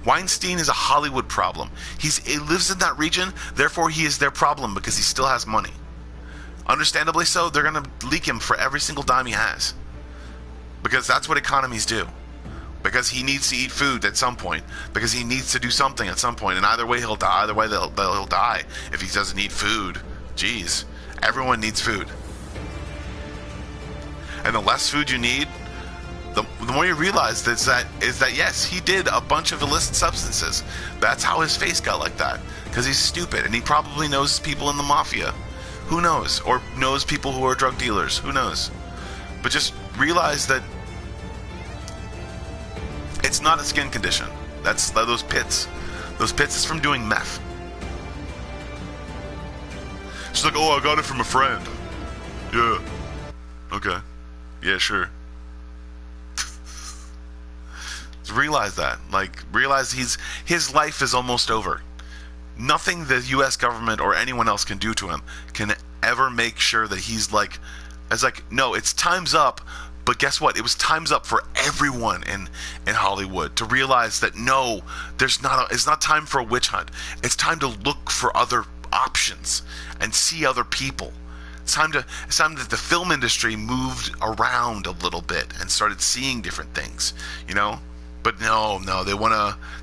A: Weinstein is a Hollywood problem. He lives in that region, therefore he is their problem because he still has money. Understandably so, they're going to leak him for every single dime he has. Because that's what economies do. Because he needs to eat food at some point. Because he needs to do something at some point. And either way he'll die. Either way he'll die if he doesn't eat food. Jeez. Everyone needs food. And the less food you need, the more you realize is that yes, he did a bunch of illicit substances. That's how his face got like that. Because he's stupid. And he probably knows people in the mafia. Who knows? Or knows people who are drug dealers. Who knows? But just realize that it's not a skin condition. That's those pits. Those pits is from doing meth. She's like, oh, I got it from a friend. Yeah. Okay. Yeah, sure. Realize that. Like, realize his life is almost over. Nothing the U.S. government or anyone else can do to him can ever make sure that he's like, it's like, no, it's time's up. But guess what? It was time's up for everyone in Hollywood to realize that no, it's not time for a witch hunt. It's time to look for other options and see other people. It's time that the film industry moved around a little bit and started seeing different things, you know? But no, they want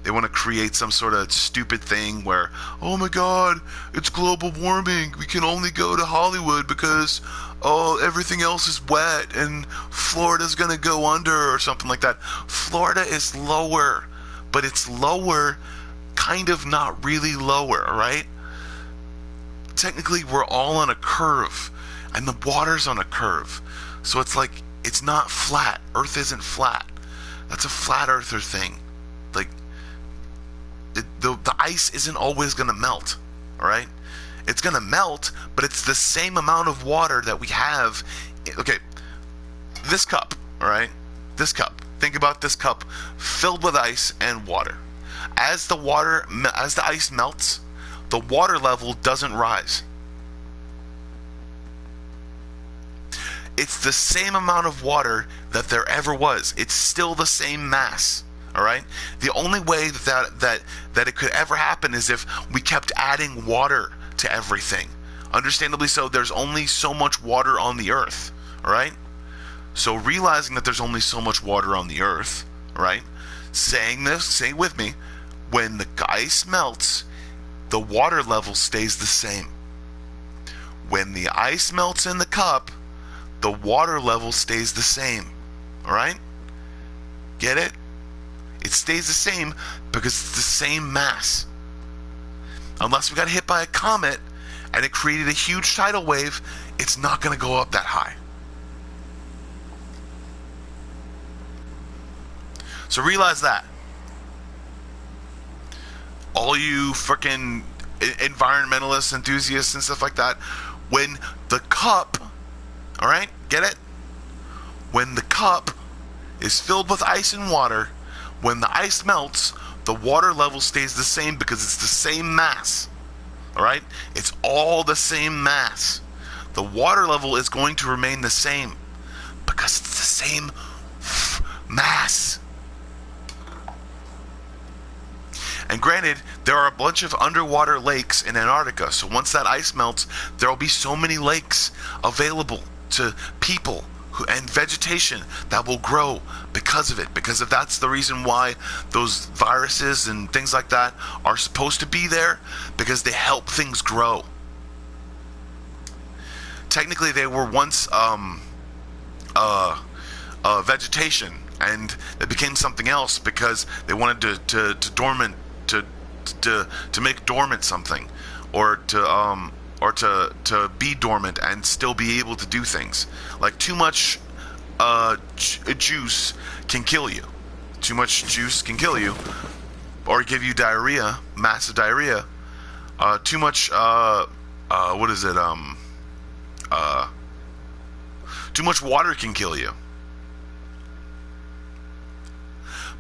A: to create some sort of stupid thing where, oh my God, it's global warming. We can only go to Hollywood because everything else is wet and Florida's gonna go under or something like that. Florida is lower, but it's lower, kind of not really lower, all right? Technically, we're all on a curve, and the water's on a curve, so it's like it's not flat. Earth isn't flat. That's a flat earther thing. Like, the ice isn't always going to melt, all right? It's going to melt, but it's the same amount of water that we have. Okay, this cup, all right? This cup. Think about this cup filled with ice and water. As the ice melts, the water level doesn't rise. It's the same amount of water that there ever was. It's still the same mass, all right? The only way that it could ever happen is if we kept adding water to everything. Understandably so, there's only so much water on the earth, all right? So realizing that there's only so much water on the earth, all right? saying this, say it with me, when the ice melts, the water level stays the same. When the ice melts in the cup, the water level stays the same. All right? Get it? It stays the same because it's the same mass. Unless we got hit by a comet and it created a huge tidal wave, it's not going to go up that high. So realize that. All you freaking environmentalists, enthusiasts, and stuff like that, when the cup, all right, get it? When the cup is filled with ice and water, when the ice melts, the water level stays the same because it's the same mass. All right? It's all the same mass. The water level is going to remain the same because it's the same mass. And granted, there are a bunch of underwater lakes in Antarctica, so once that ice melts, there will be so many lakes available to people and vegetation that will grow because of it, because if that's the reason why those viruses and things like that are supposed to be there, because they help things grow. Technically, they were once vegetation, and it became something else because they wanted to make dormant something, or to be dormant and still be able to do things. Like too much juice can kill you. Too much juice can kill you, or give you diarrhea, massive diarrhea. Too much too much water can kill you.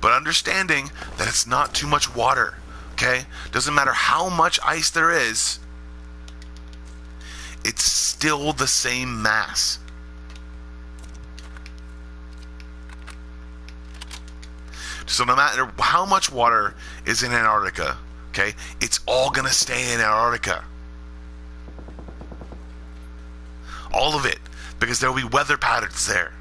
A: But understanding that it's not too much water, okay? Doesn't matter how much ice there is, it's still the same mass. So no matter how much water is in Antarctica, okay, it's all going to stay in Antarctica. All of it, because there will be weather patterns there.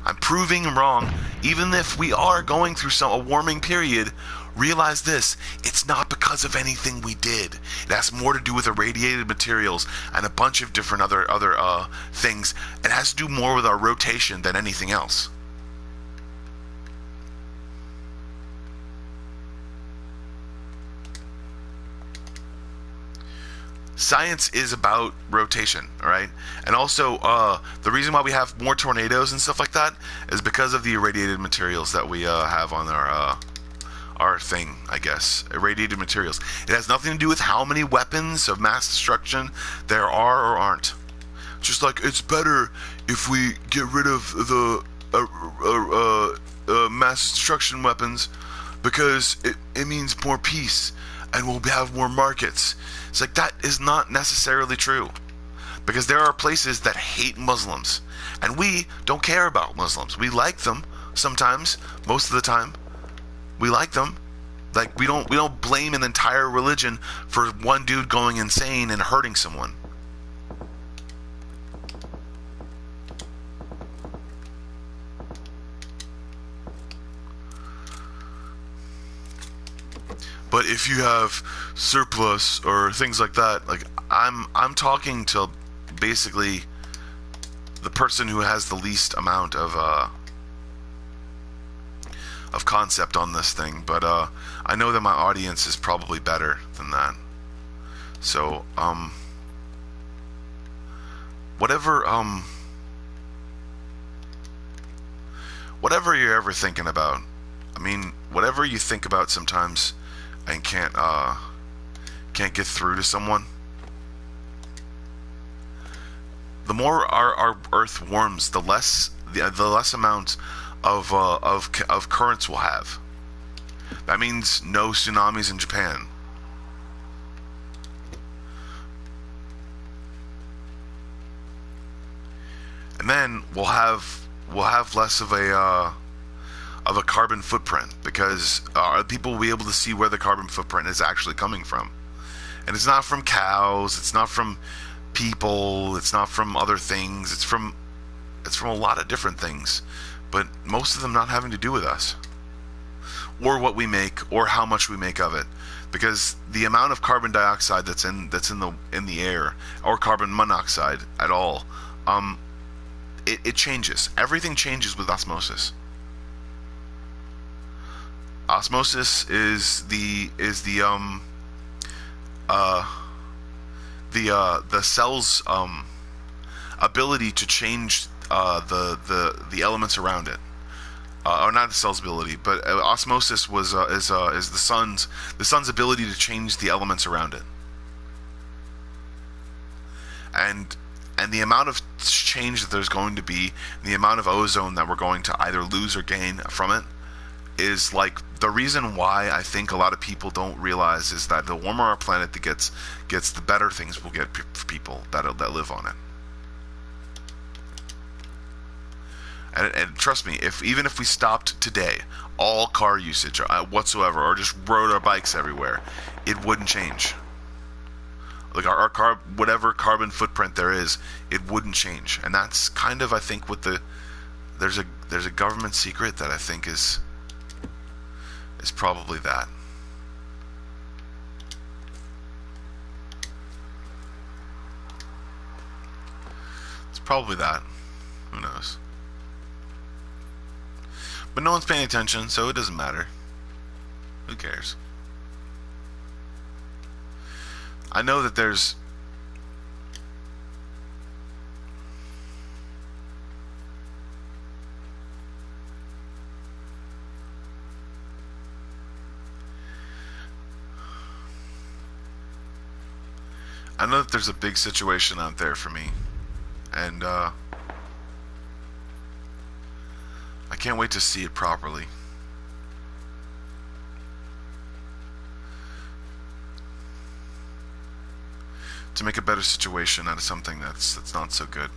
A: I'm proving wrong. Even if we are going through a warming period, realize this, it's not because of anything we did. It has more to do with irradiated materials and a bunch of different other things. It has to do more with our rotation than anything else. Science is about rotation, all right? And also, the reason why we have more tornadoes and stuff like that is because of the irradiated materials that we have on our thing, I guess. Irradiated materials. It has nothing to do with how many weapons of mass destruction there are or aren't. Just like it's better if we get rid of the mass destruction weapons because it means more peace and we'll have more markets. It's like that is not necessarily true, because there are places that hate Muslims, and we don't care about Muslims. We like them sometimes, most of the time. We like them. Like we don't blame an entire religion for one dude going insane and hurting someone. But if you have surplus or things like that, like I'm talking to basically the person who has the least amount of concept on this thing. But I know that my audience is probably better than that. So whatever you're ever thinking about, I mean, whatever you think about sometimes and can't get through to someone, the more our Earth warms, the less amount of currents we'll have. That means no tsunamis in Japan. And then we'll have less of a carbon footprint, because people will be able to see where the carbon footprint is actually coming from. And it's not from cows, it's not from people, it's not from other things, it's from a lot of different things. but most of them not having to do with us, or what we make, or how much we make of it, because the amount of carbon dioxide that's in the air, or carbon monoxide at all, it changes. Everything changes with osmosis. Osmosis is the cell's ability to change the elements around it, or not the cell's ability, but osmosis is the sun's ability to change the elements around it, and the amount of change that there's going to be, the amount of ozone that we're going to either lose or gain from it, is like the reason why I think a lot of people don't realize is that the warmer our planet gets, the better things will get for people that live on it. And trust me, even if we stopped today all car usage whatsoever, or just rode our bikes everywhere, it wouldn't change. Like our whatever carbon footprint there is, it wouldn't change. And that's kind of, I think, what there's a government secret that I think is probably that. It's probably that. Who knows? But no one's paying attention, so it doesn't matter. Who cares? I know that there's a big situation out there for me, and I can't wait to see it properly. To make a better situation out of something that's not so good.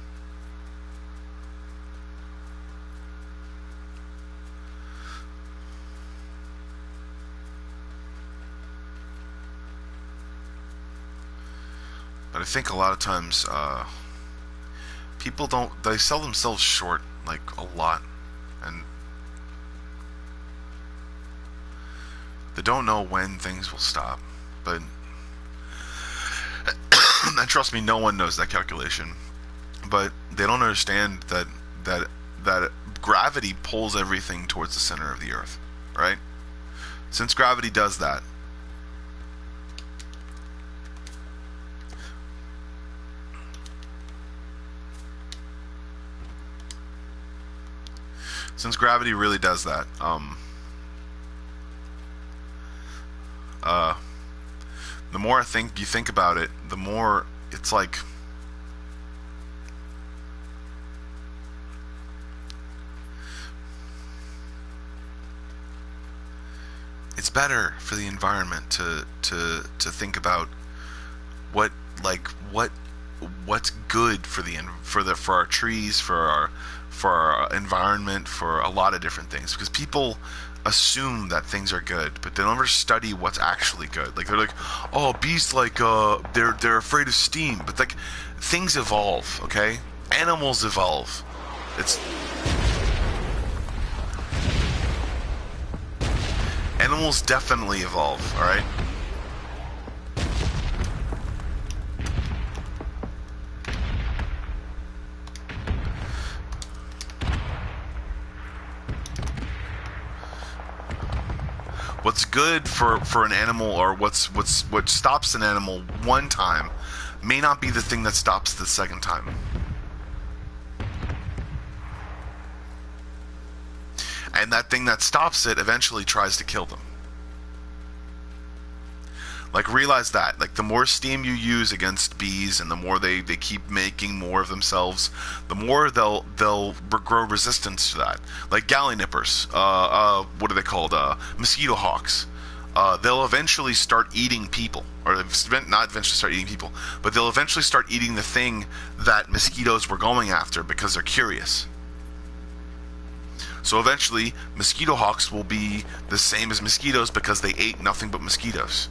A: But I think a lot of times people they sell themselves short, like, a lot, and they don't know when things will stop. But and trust me, no one knows that calculation. But they don't understand that gravity pulls everything towards the center of the earth, right? Since gravity does that, really does that, the more you think about it, the more it's like it's better for the environment to think about what's good for our trees, for our environment, for a lot of different things, because people assume that things are good, but they don't ever study what's actually good. Like, they're like, oh, bees, like, they're afraid of steam, but like, things evolve, okay? Animals evolve. Animals definitely evolve, all right? What's good for an animal, or what stops an animal one time, may not be the thing that stops the second time. And that thing that stops it eventually tries to kill them. Like, realize that. Like, the more steam you use against bees, and the more they keep making more of themselves, the more they'll grow resistance to that. Like galley nippers, what are they called? Mosquito hawks. They'll eventually start eating people, or not eventually start eating people, but they'll eventually start eating the thing that mosquitoes were going after because they're curious. So eventually, mosquito hawks will be the same as mosquitoes because they ate nothing but mosquitoes.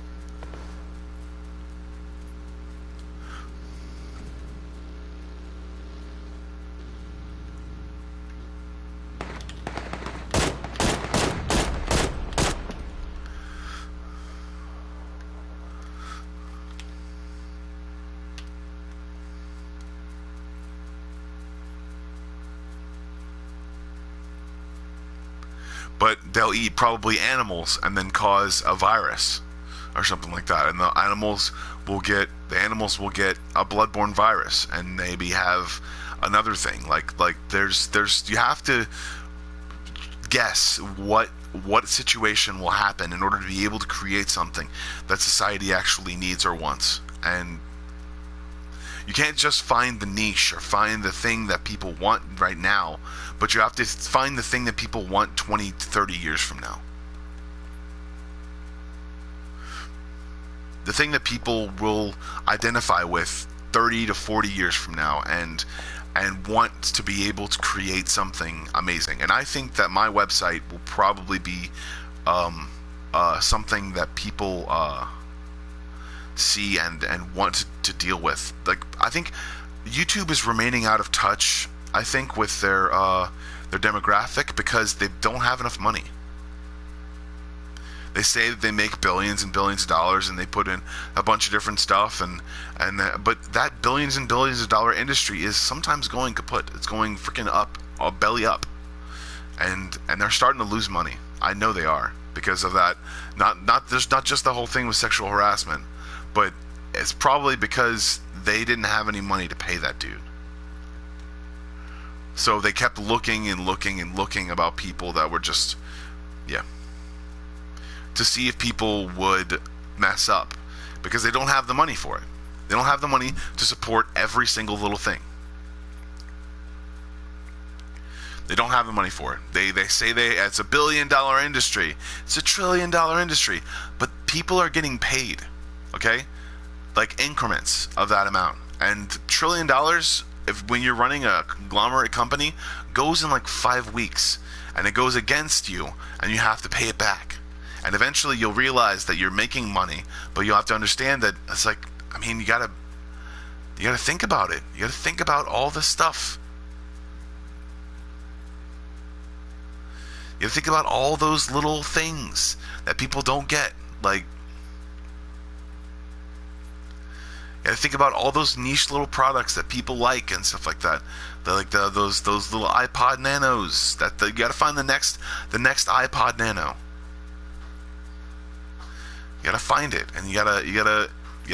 A: but they'll eat probably animals and then cause a virus or something like that, and the animals will get a bloodborne virus and maybe have another thing. Like there's you have to guess what situation will happen in order to be able to create something that society actually needs or wants. And you can't just find the niche or find the thing that people want right now, but you have to find the thing that people want 20 to 30 years from now. The thing that people will identify with 30 to 40 years from now and want to be able to create something amazing. And I think that my website will probably be something that people see and want to deal with. Like, I think YouTube is remaining out of touch, I think, with their demographic because they don't have enough money. They say that they make billions and billions of dollars, and they put in a bunch of different stuff, but that billions and billions of dollar industry is sometimes going kaput. It's going freaking up, belly up, and they're starting to lose money. I know they are because of that. Not just the whole thing with sexual harassment, but it's probably because they didn't have any money to pay that dude. So they kept looking and looking and looking about people that were just, to see if people would mess up, because they don't have the money for it. They don't have the money to support every single little thing. They don't have the money for it. They say it's $1 billion industry. It's $1 trillion industry. But people are getting paid, okay? Like increments of that amount. And $1 trillion, when you're running a conglomerate company, goes in like 5 weeks. And it goes against you, and you have to pay it back. And eventually you'll realize that you're making money, but you'll have to understand that it's like, I mean, you gotta think about it. You gotta think about all this stuff. You gotta think about all those little things that people don't get. Like, you gotta think about all those niche little products that people like and stuff like that. They're like those little iPod Nanos. You gotta find the next iPod Nano. You gotta find it, and you gotta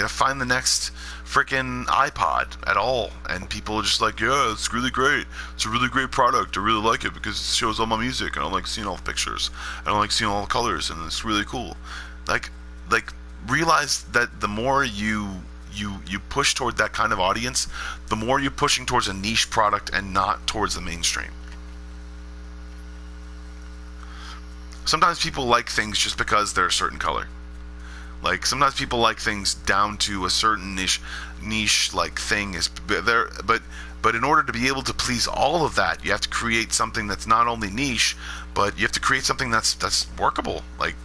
A: find the next freaking iPod at all. And people are just like, yeah, it's really great. It's a really great product. I really like it because it shows all my music, and I like seeing all the pictures. I don't like seeing all the colors, and it's really cool. Like realize that the more you push toward that kind of audience, the more you're pushing towards a niche product and not towards the mainstream. Sometimes people like things just because they're a certain color. Like, sometimes people like things down to a certain niche like thing is there, but in order to be able to please all of that, you have to create something that's not only niche, but you have to create something that's workable, like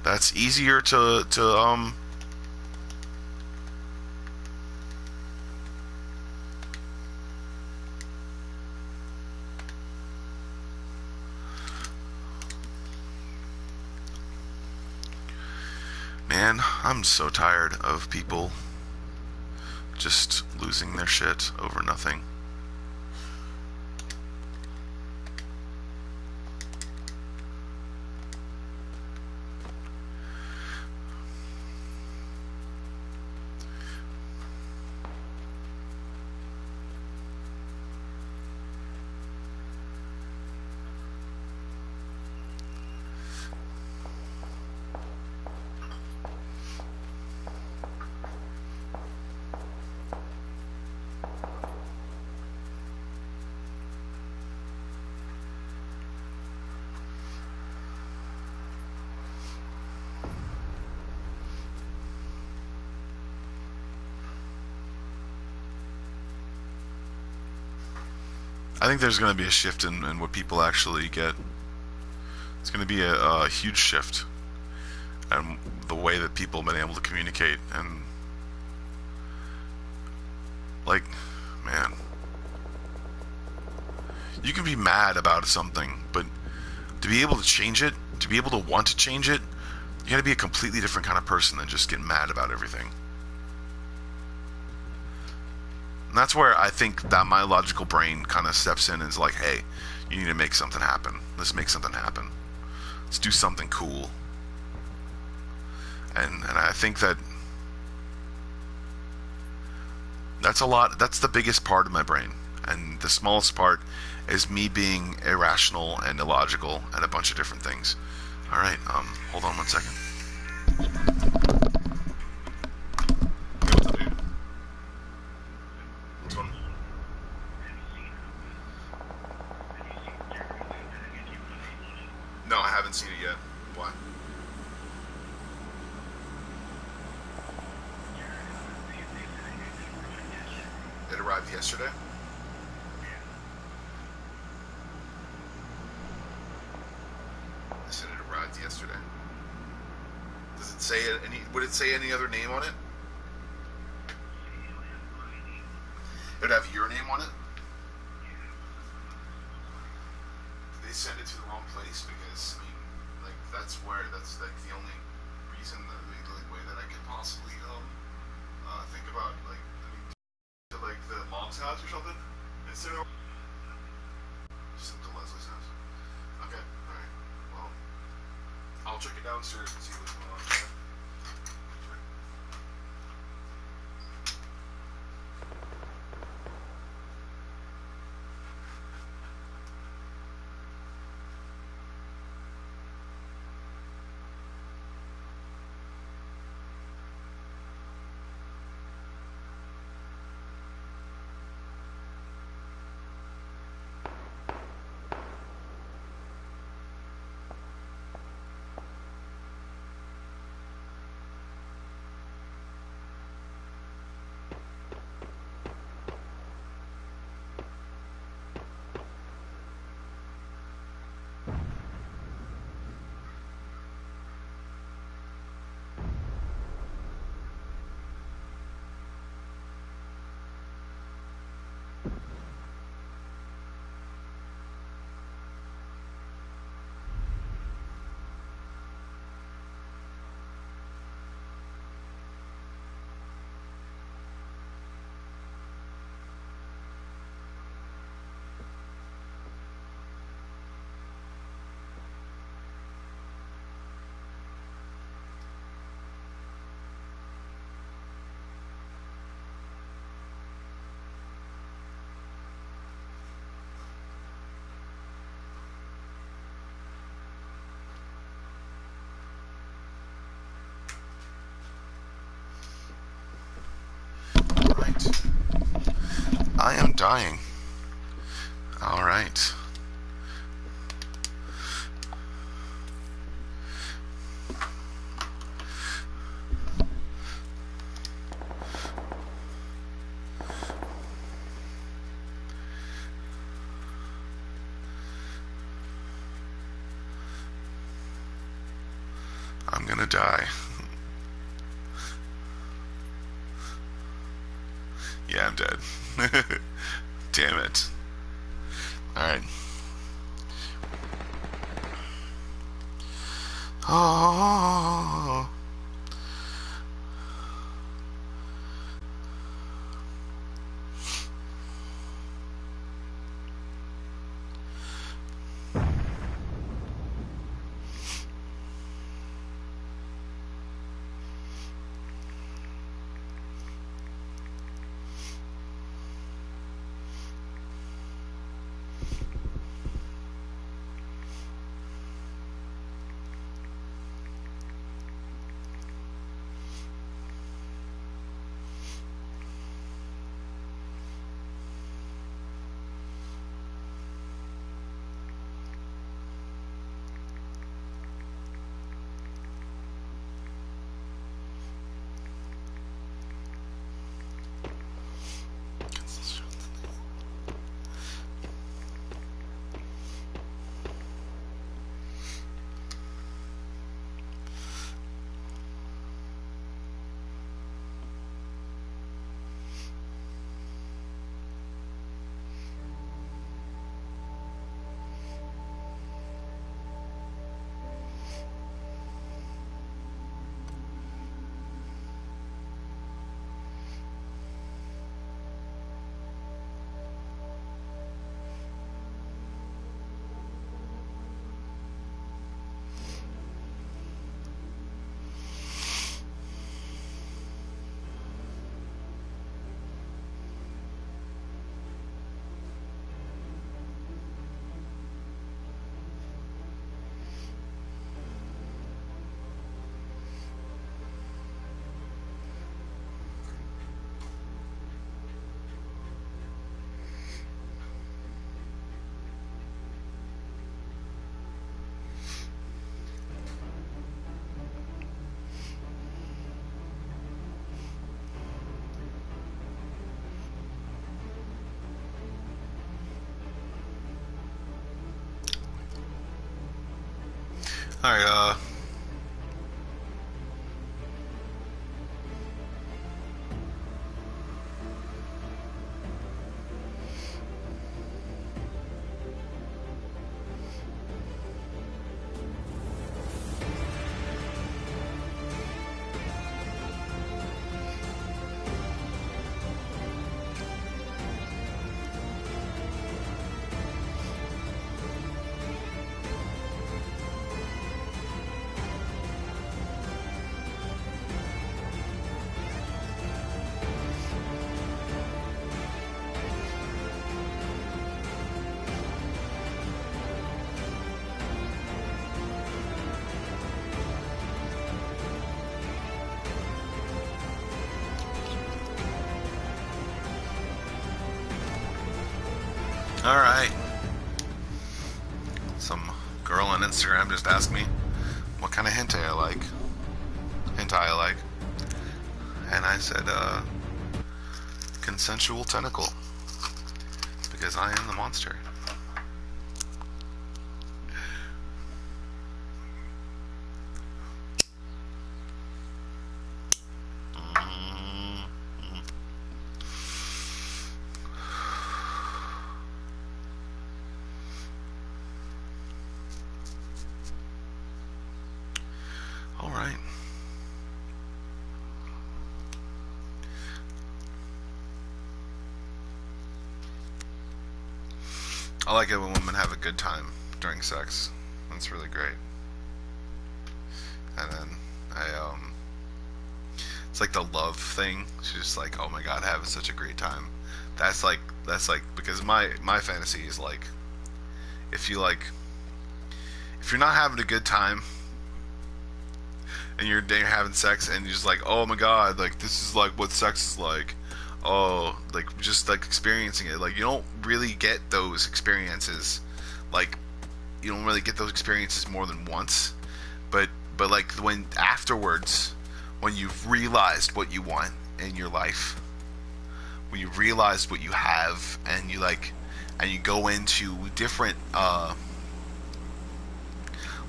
A: that's easier to Man, I'm so tired of people just losing their shit over nothing. I think there's going to be a shift in what people actually get. It's going to be a huge shift in the way that people have been able to communicate. And, like, man, you can be mad about something, but to be able to change it, to be able to want to change it, you got to be a completely different kind of person than just getting mad about everything. And that's where I think that my logical brain kind of steps in and is like, hey, you need to make something happen. Let's make something happen. Let's do something cool. And I think that's a lot. That's the biggest part of my brain, and the smallest part is me being irrational and illogical and a bunch of different things. All right, hold on 1 second. No, I haven't seen it yet. Why? It arrived yesterday? I said it arrived yesterday. Does it say any? Would it say any other name on it? It would have your name on it? Did they send it to the wrong place? Because, I mean, like, that's like the only reason, the only way that I could possibly, think about, like, I mean, to, like, the mom's house or something? Instead of just to Leslie's house. Okay, alright. Well, I'll check it downstairs and see what's going on. Okay? I am dying. All right. I'm gonna die. Yeah, I'm dead. Damn it. Alright. Oh. Alright, alright. Some girl on Instagram just asked me what kind of hentai I like. And I said, consensual tentacle. Because I am the monster. Alright. I like it when women have a good time during sex. That's really great. And then it's like the love thing. She's just like, oh my god, having such a great time. That's like because my fantasy is like, if you're not having a good time and you're having sex and you're just like, oh my god, like this is like what sex is like. Oh, like just like experiencing it. Like you don't really get those experiences. Like you don't really get those experiences more than once. But like when afterwards, when you've realized what you want in your life, when you realize what you have, and you go into different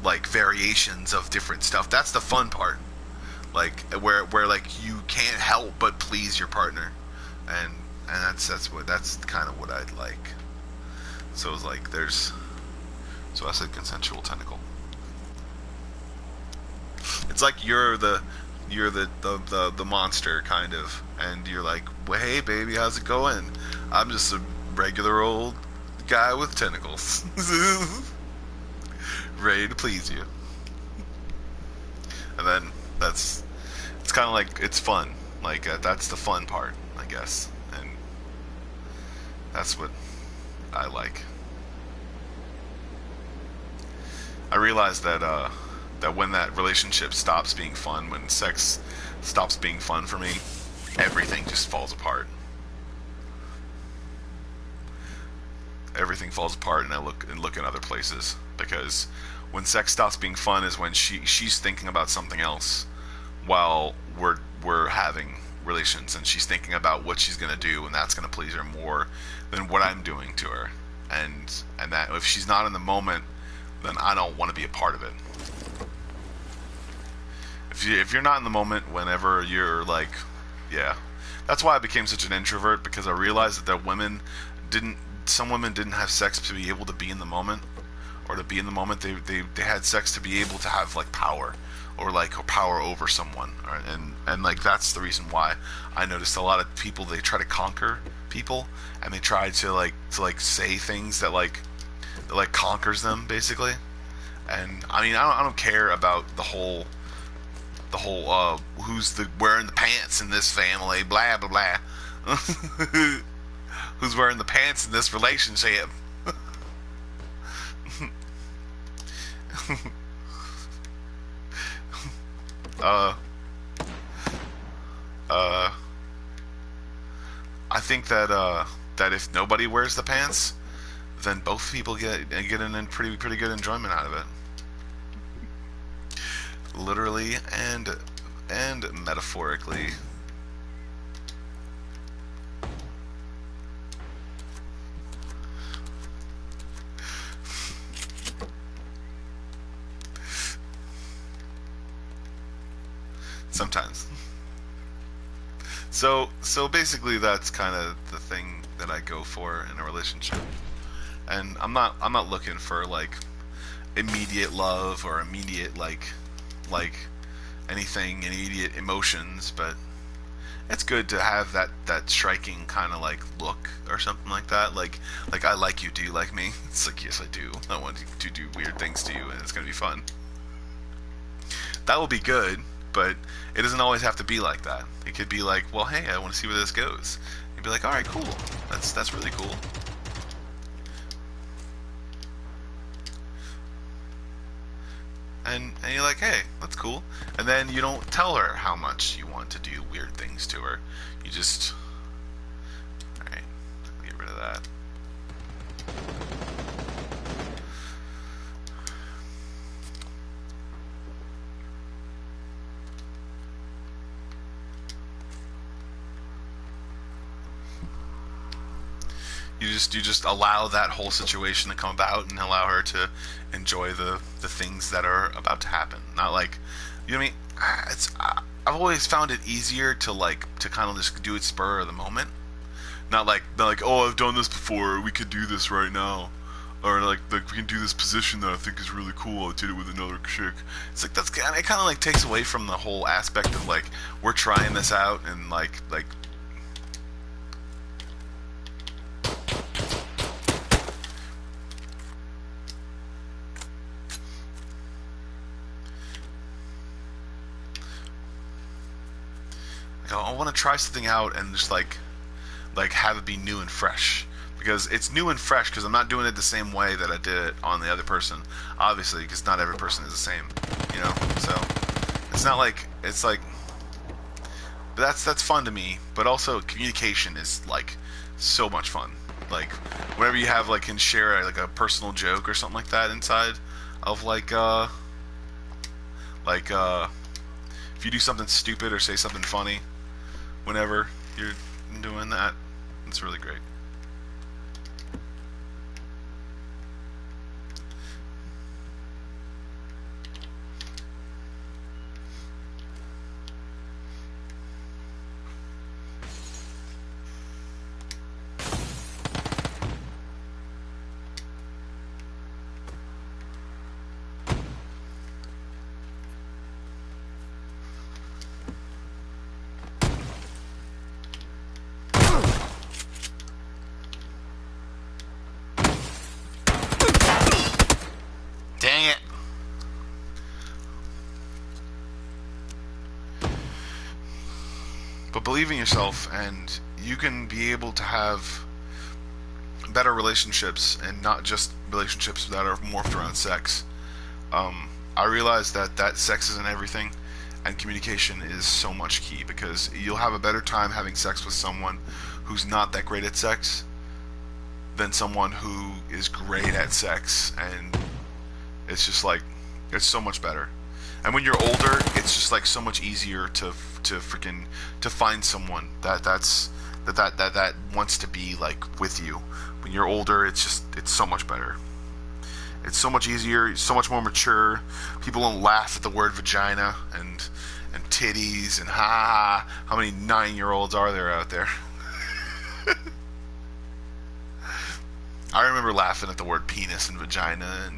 A: like variations of different stuff. That's the fun part. Like where like you can't help but please your partner, and that's kind of what I'd like. So it's like so I said consensual tentacle. It's like you're the monster kind of, and you're like, well, hey baby, how's it going? I'm just a regular old guy with tentacles. Ready to please you. And then it's kind of like, it's fun. Like that's the fun part, I guess, and that's what I like. I realized that when that relationship stops being fun, when sex stops being fun for me, everything just falls apart. Everything falls apart, and I look in other places, because when sex stops being fun is when she's thinking about something else while we're having relations, and she's thinking about what she's gonna do, and that's gonna please her more than what I'm doing to her, and that if she's not in the moment, then I don't want to be a part of it. If you're not in the moment whenever you're like, yeah, that's why I became such an introvert, because I realized that some women didn't have sex to be able to be in the moment, or to be in the moment. They had sex to be able to have like power, or power over someone, and like that's the reason why I noticed a lot of people, they try to conquer people, and they try to say things that conquers them basically. And I mean, I don't care about the whole who's wearing the pants in this family, blah blah blah. Who's wearing the pants in this relationship? I think that if nobody wears the pants, then both people get in pretty good enjoyment out of it. Literally and metaphorically.
B: Sometimes. So basically that's kind of the thing that I go for in a relationship. And I'm not looking for like immediate love or immediate like anything, immediate emotions, but it's good to have that striking kind of like look or something like that. Like I like you. Do you like me? It's like, yes, I do. I want to do weird things to you, and it's gonna be fun. That will be good, but it doesn't always have to be like that. It could be like, well, hey, I want to see where this goes. You'd be like, all right, cool. That's really cool. And you're like, hey, that's cool. And then you don't tell her how much you want to do weird things to her. You just, all right, get rid of that. You just allow that whole situation to come about and allow her to enjoy the things that are about to happen. Not like, you know what I mean? I've always found it easier to kind of just do it spur of the moment. Not like oh, I've done this before. We could do this right now, or like we can do this position that I think is really cool. I did it with another chick. It's like it kind of like takes away from the whole aspect of like we're trying this out and like. I want to try something out and just like have it be new and fresh, because it's new and fresh because I'm not doing it the same way that I did it on the other person, obviously, because not every person is the same, you know. So it's not like it's like, but that's fun to me. But also communication is like so much fun. Like whenever you have can share like a personal joke or something like that inside of if you do something stupid or say something funny whenever you're doing that, it's really great. Dang it. But believe in yourself, and you can be able to have better relationships, and not just relationships that are morphed around sex. I realize that sex isn't everything, and communication is so much key, because you'll have a better time having sex with someone who's not that great at sex than someone who is great at sex, and it's just like, it's so much better. And when you're older, it's just like so much easier to find someone that wants to be like with you. When you're older, it's so much better. It's so much easier, so much more mature. People don't laugh at the word vagina and titties and ha. How many 9-year-olds are there out there? I remember laughing at the word penis and vagina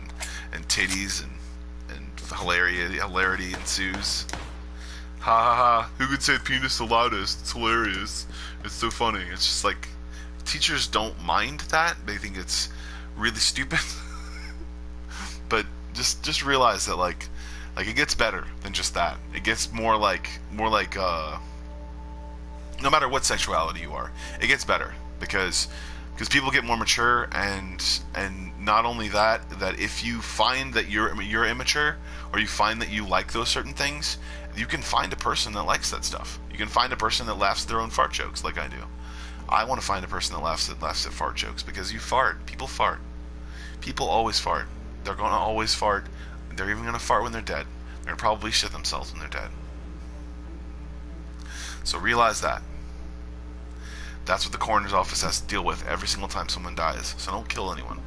B: and titties and hilarity ensues. Ha ha ha. Who could say penis the loudest? It's hilarious. It's so funny. It's just like, teachers don't mind that. They think it's really stupid. But just realize that like it gets better than just that. It gets more like no matter what sexuality you are, it gets better because people get more mature, and not only that if you find that you're immature, or you find that you like those certain things, you can find a person that likes that stuff. You can find a person that laughs at their own fart jokes, like I do. I want to find a person that laughs at fart jokes, because you fart. People fart. People always fart. They're going to always fart. They're even going to fart when they're dead. They're going to probably shit themselves when they're dead. So realize that. That's what the coroner's office has to deal with every single time someone dies. So don't kill anyone.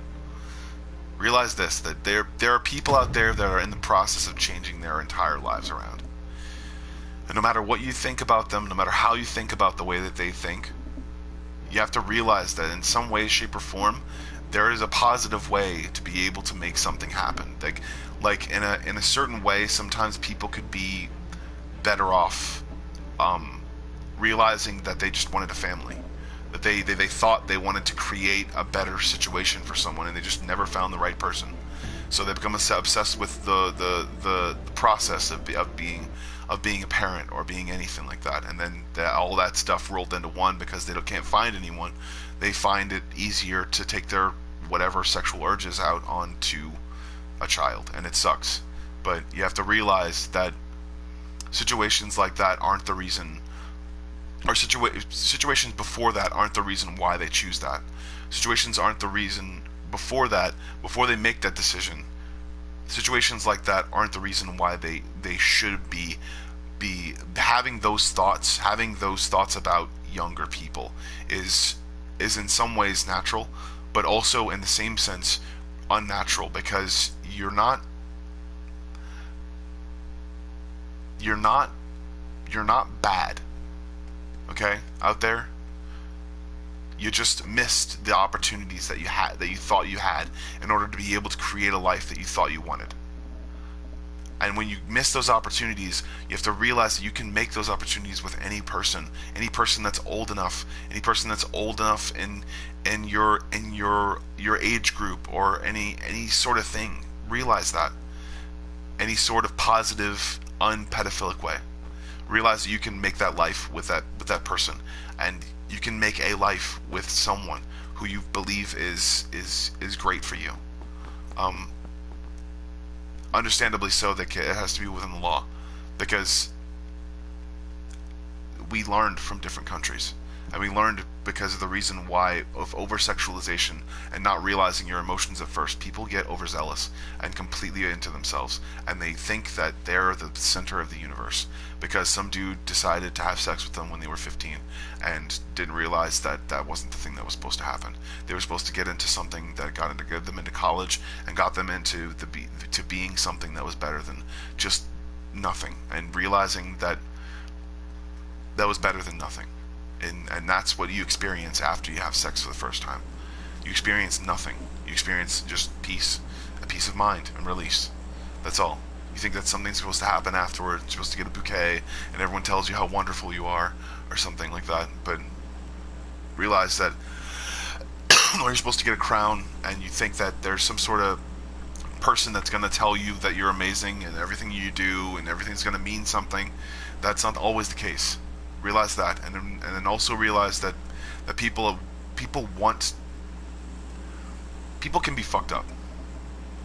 B: Realize this, that there are people out there that are in the process of changing their entire lives around. And no matter what you think about them, no matter how you think about the way that they think, you have to realize that in some way, shape, or form, there is a positive way to be able to make something happen. Like in a certain way, sometimes people could be better off realizing that they just wanted a family, that they thought they wanted to create a better situation for someone, and they just never found the right person. So they become obsessed with the process of being a parent or being anything like that, and then all that stuff rolled into one because they can't find anyone. They find it easier to take their whatever sexual urges out onto a child, and it sucks. But you have to realize that situations like that aren't the reason, or situations before that aren't the reason why they choose that. Situations aren't the reason before that, before they make that decision. Situations like that aren't the reason why they should be having those thoughts. Having those thoughts about younger people is in some ways natural, but also in the same sense unnatural, because you're not bad, okay, out there. You just missed the opportunities that you thought you had in order to be able to create a life that you thought you wanted. And when you miss those opportunities, you have to realize that you can make those opportunities with any person that's old enough, in your age group, or any sort of thing. Realize that. Any sort of positive, unpedophilic way. Realize that you can make that life with that person, and you can make a life with someone who you believe is great for you. Understandably so, that it has to be within the law, because we learned from different countries, and we learned because of the reason why of over-sexualization and not realizing your emotions at first. People get overzealous and completely into themselves, and they think that they're the center of the universe because some dude decided to have sex with them when they were 15 and didn't realize that that wasn't the thing that was supposed to happen. They were supposed to get into something that get them into college and got them into to being something that was better than just nothing, and realizing that that was better than nothing. And that's what you experience after you have sex for the first time. You experience nothing. You experience just peace, a peace of mind and release. That's all. You think that something's supposed to happen afterwards. You're supposed to get a bouquet and everyone tells you how wonderful you are or something like that. But realize that or you're supposed to get a crown, and you think that there's some sort of person that's going to tell you that you're amazing and everything you do and everything's going to mean something. That's not always the case. Realize that, and then also realize that people can be fucked up,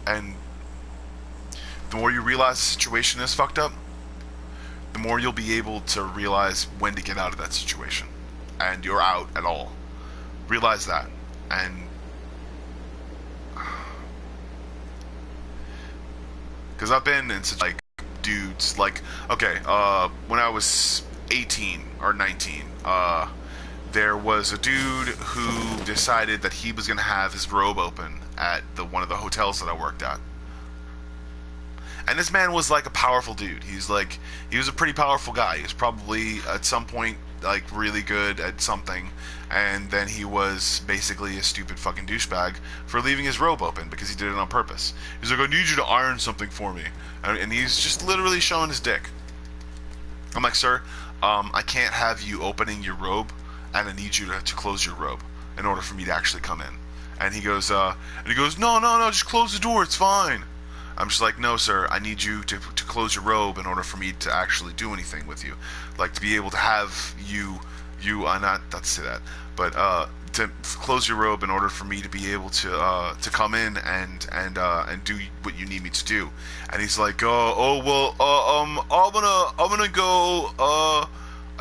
B: and the more you realize the situation is fucked up, the more you'll be able to realize when to get out of that situation, and you're out at all. Realize that, and because I've been in such dudes okay, when I was 18 or 19, there was a dude who decided that he was going to have his robe open at one of the hotels that I worked at. And this man was a powerful dude. He was a pretty powerful guy. He was probably at some point really good at something, and then he was basically a stupid fucking douchebag for leaving his robe open because he did it on purpose. He's like, I need you to iron something for me, and he's just literally showing his dick. I'm like, sir, I can't have you opening your robe, and I need you to close your robe in order for me to actually come in. And he goes, no, just close the door, it's fine. I'm just like, no, sir, I need you to close your robe in order for me to actually do anything with you. To be able to have you, not to say that, but to close your robe in order for me to be able to come in and do what you need me to do. And he's like, I'm gonna go.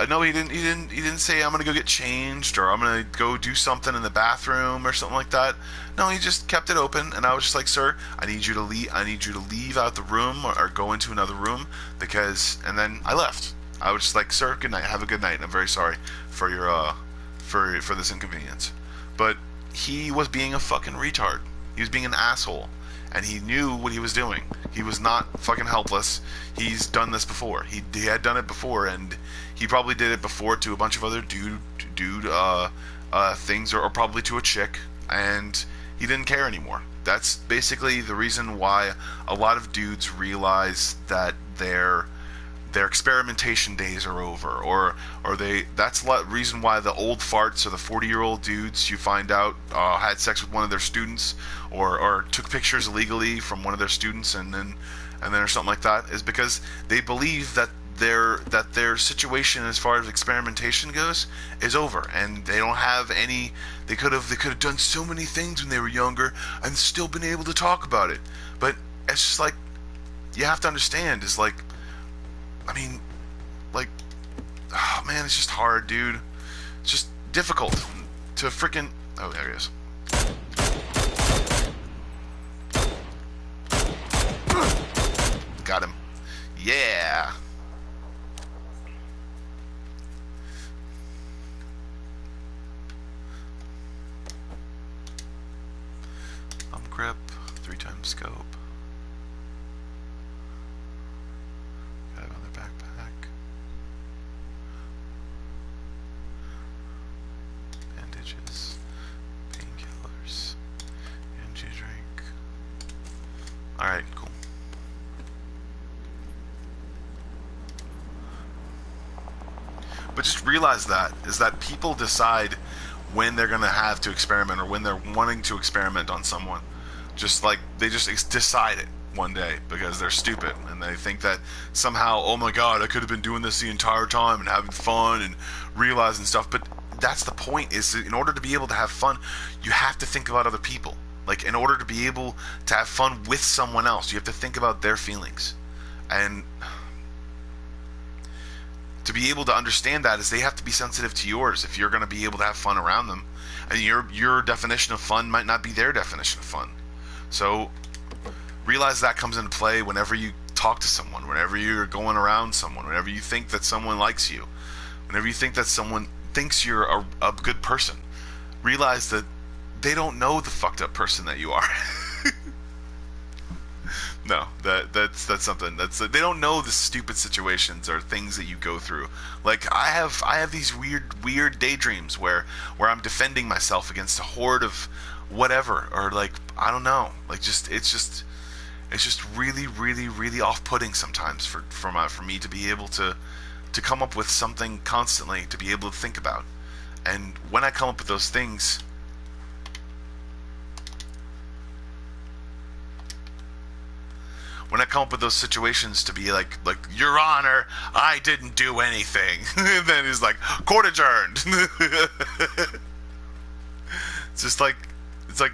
B: No, he didn't say I'm gonna go get changed or I'm gonna go do something in the bathroom or something like that. No, he just kept it open, and I was just like, sir, I need you to leave out the room or go into another room and then I left. I was just like, sir, good night, have a good night, and I'm very sorry for your for this inconvenience. But he was being a fucking retard. He was being an asshole, and he knew what he was doing. He was not fucking helpless. He's done this before. He had done it before, and he probably did it before to a bunch of other dude things, or probably to a chick, and he didn't care anymore. That's basically the reason why a lot of dudes realize that their experimentation days are over, or that's the reason why the old farts or the 40-year-old dudes you find out had sex with one of their students, or took pictures illegally from one of their students, and then or something like that, is because they believe that their situation as far as experimentation goes is over, and they don't have any. They could have done so many things when they were younger and still been able to talk about it. But it's just like, you have to understand, is like, I mean, like, oh man, it's just hard, dude. It's just difficult to freaking. Oh, there he is. Got him. Yeah. Grip, 3x scope. Got it on their backpack. Bandages, painkillers, energy drink. Alright, cool. But just realize that people decide when they're going to have to experiment, or when they're wanting to experiment on someone. Just like, they just decide it one day because they're stupid, and they think that somehow, oh my god, I could have been doing this the entire time and having fun and realizing stuff. But that's the point, is that in order to be able to have fun, you have to think about other people. Like, in order to be able to have fun with someone else, you have to think about their feelings. And to be able to understand that, is they have to be sensitive to yours if you're going to be able to have fun around them. And your definition of fun might not be their definition of fun. So realize that comes into play whenever you talk to someone, whenever you're going around someone, whenever you think that someone likes you, whenever you think that someone thinks you're a good person. Realize that they don't know the fucked up person that you are. No, that's something. They don't know the stupid situations or things that you go through. Like, I have these weird daydreams where I'm defending myself against a horde of whatever, or like, I don't know, like, it's just really off-putting sometimes for me to be able to come up with something constantly to be able to think about. And when I come up with those things, when I come up with those situations to be like, Your Honor, I didn't do anything. And then he's like, court adjourned. It's like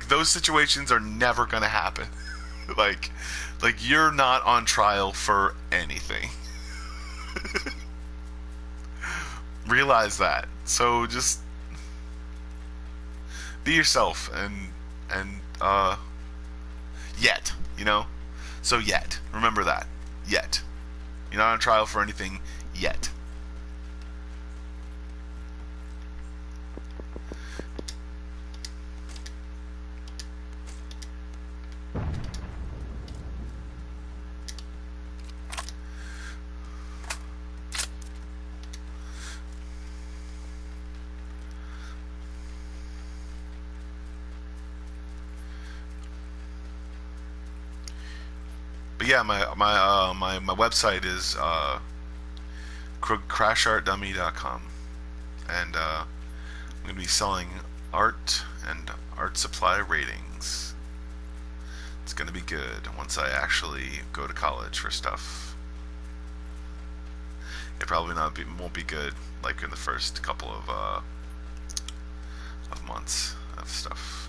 B: those situations are never gonna happen. like you're not on trial for anything. Realize that. So just be yourself, and yet, you know? So yet. Remember that. Yet. You're not on trial for anything yet. But yeah, my website is crashartdummy.com, and I'm going to be selling art and art supply ratings. It's going to be good once I actually go to college for stuff. It probably won't be good like in the first couple of months of stuff.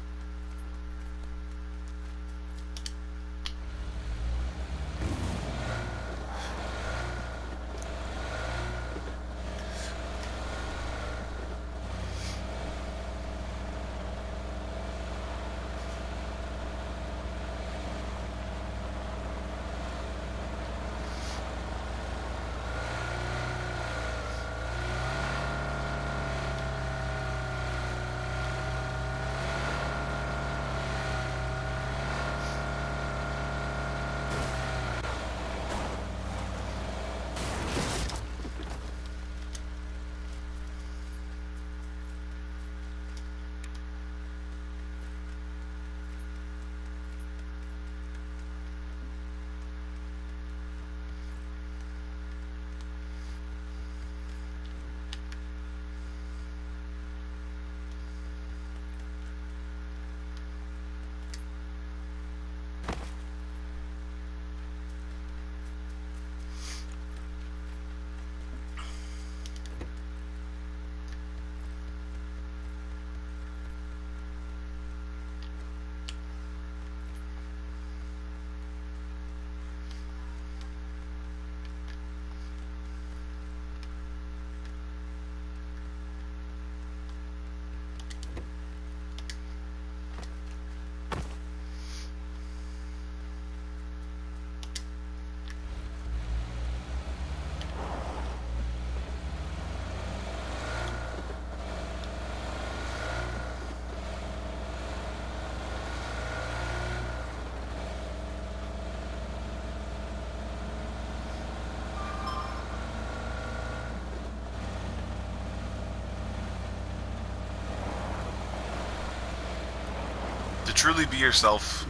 B: truly be yourself,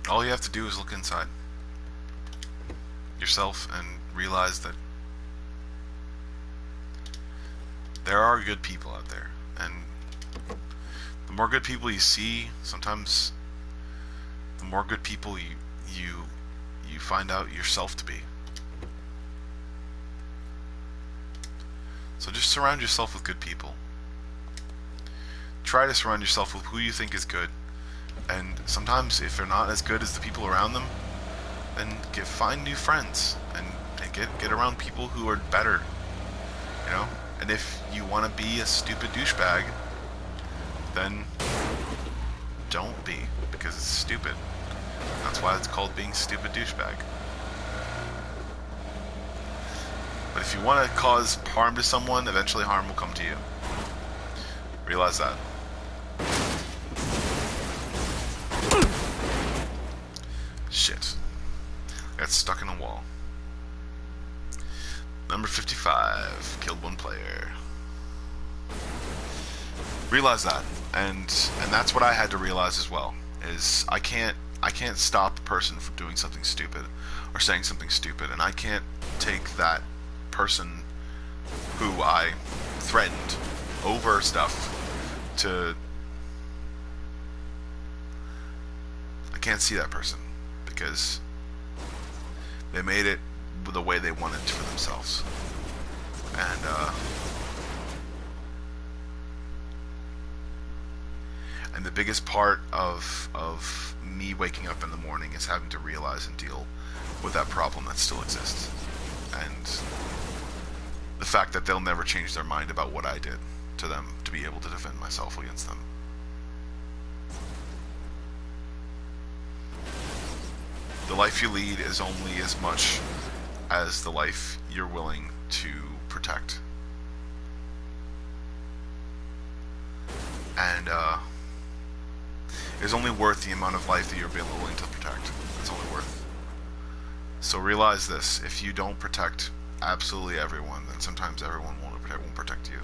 B: all you have to do is look inside yourself and realize that there are good people out there, and the more good people you see, sometimes the more good people you find out yourself to be. So just surround yourself with good people. Try to surround yourself with who you think is good, and sometimes if they're not as good as the people around them, then find new friends and get around people who are better, you know. And if you want to be a stupid douchebag, then don't be, because it's stupid. That's why it's called being stupid douchebag. But if you want to cause harm to someone, eventually harm will come to you. Realize that. Shit. Got stuck in a wall. Number 55. Killed one player. Realize that. And that's what I had to realize as well. Is I can't stop a person from doing something stupid or saying something stupid, and I can't take that person who I threatened over stuff to... I can't see that person because they made it the way they wanted for themselves. And the biggest part of me waking up in the morning is having to realize and deal with that problem that still exists, and the fact that they'll never change their mind about what I did to them to be able to defend myself against them. The life you lead is only as much as the life you're willing to protect. And it's only worth the amount of life that you're willing to protect. It's only worth. So realize this: if you don't protect absolutely everyone, then sometimes everyone won't protect you.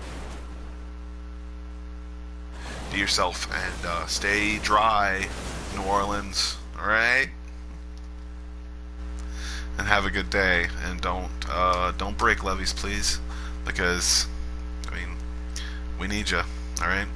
B: Be yourself and stay dry, New Orleans. All right. And have a good day, and don't break levees, please, because I mean, we need you. All right.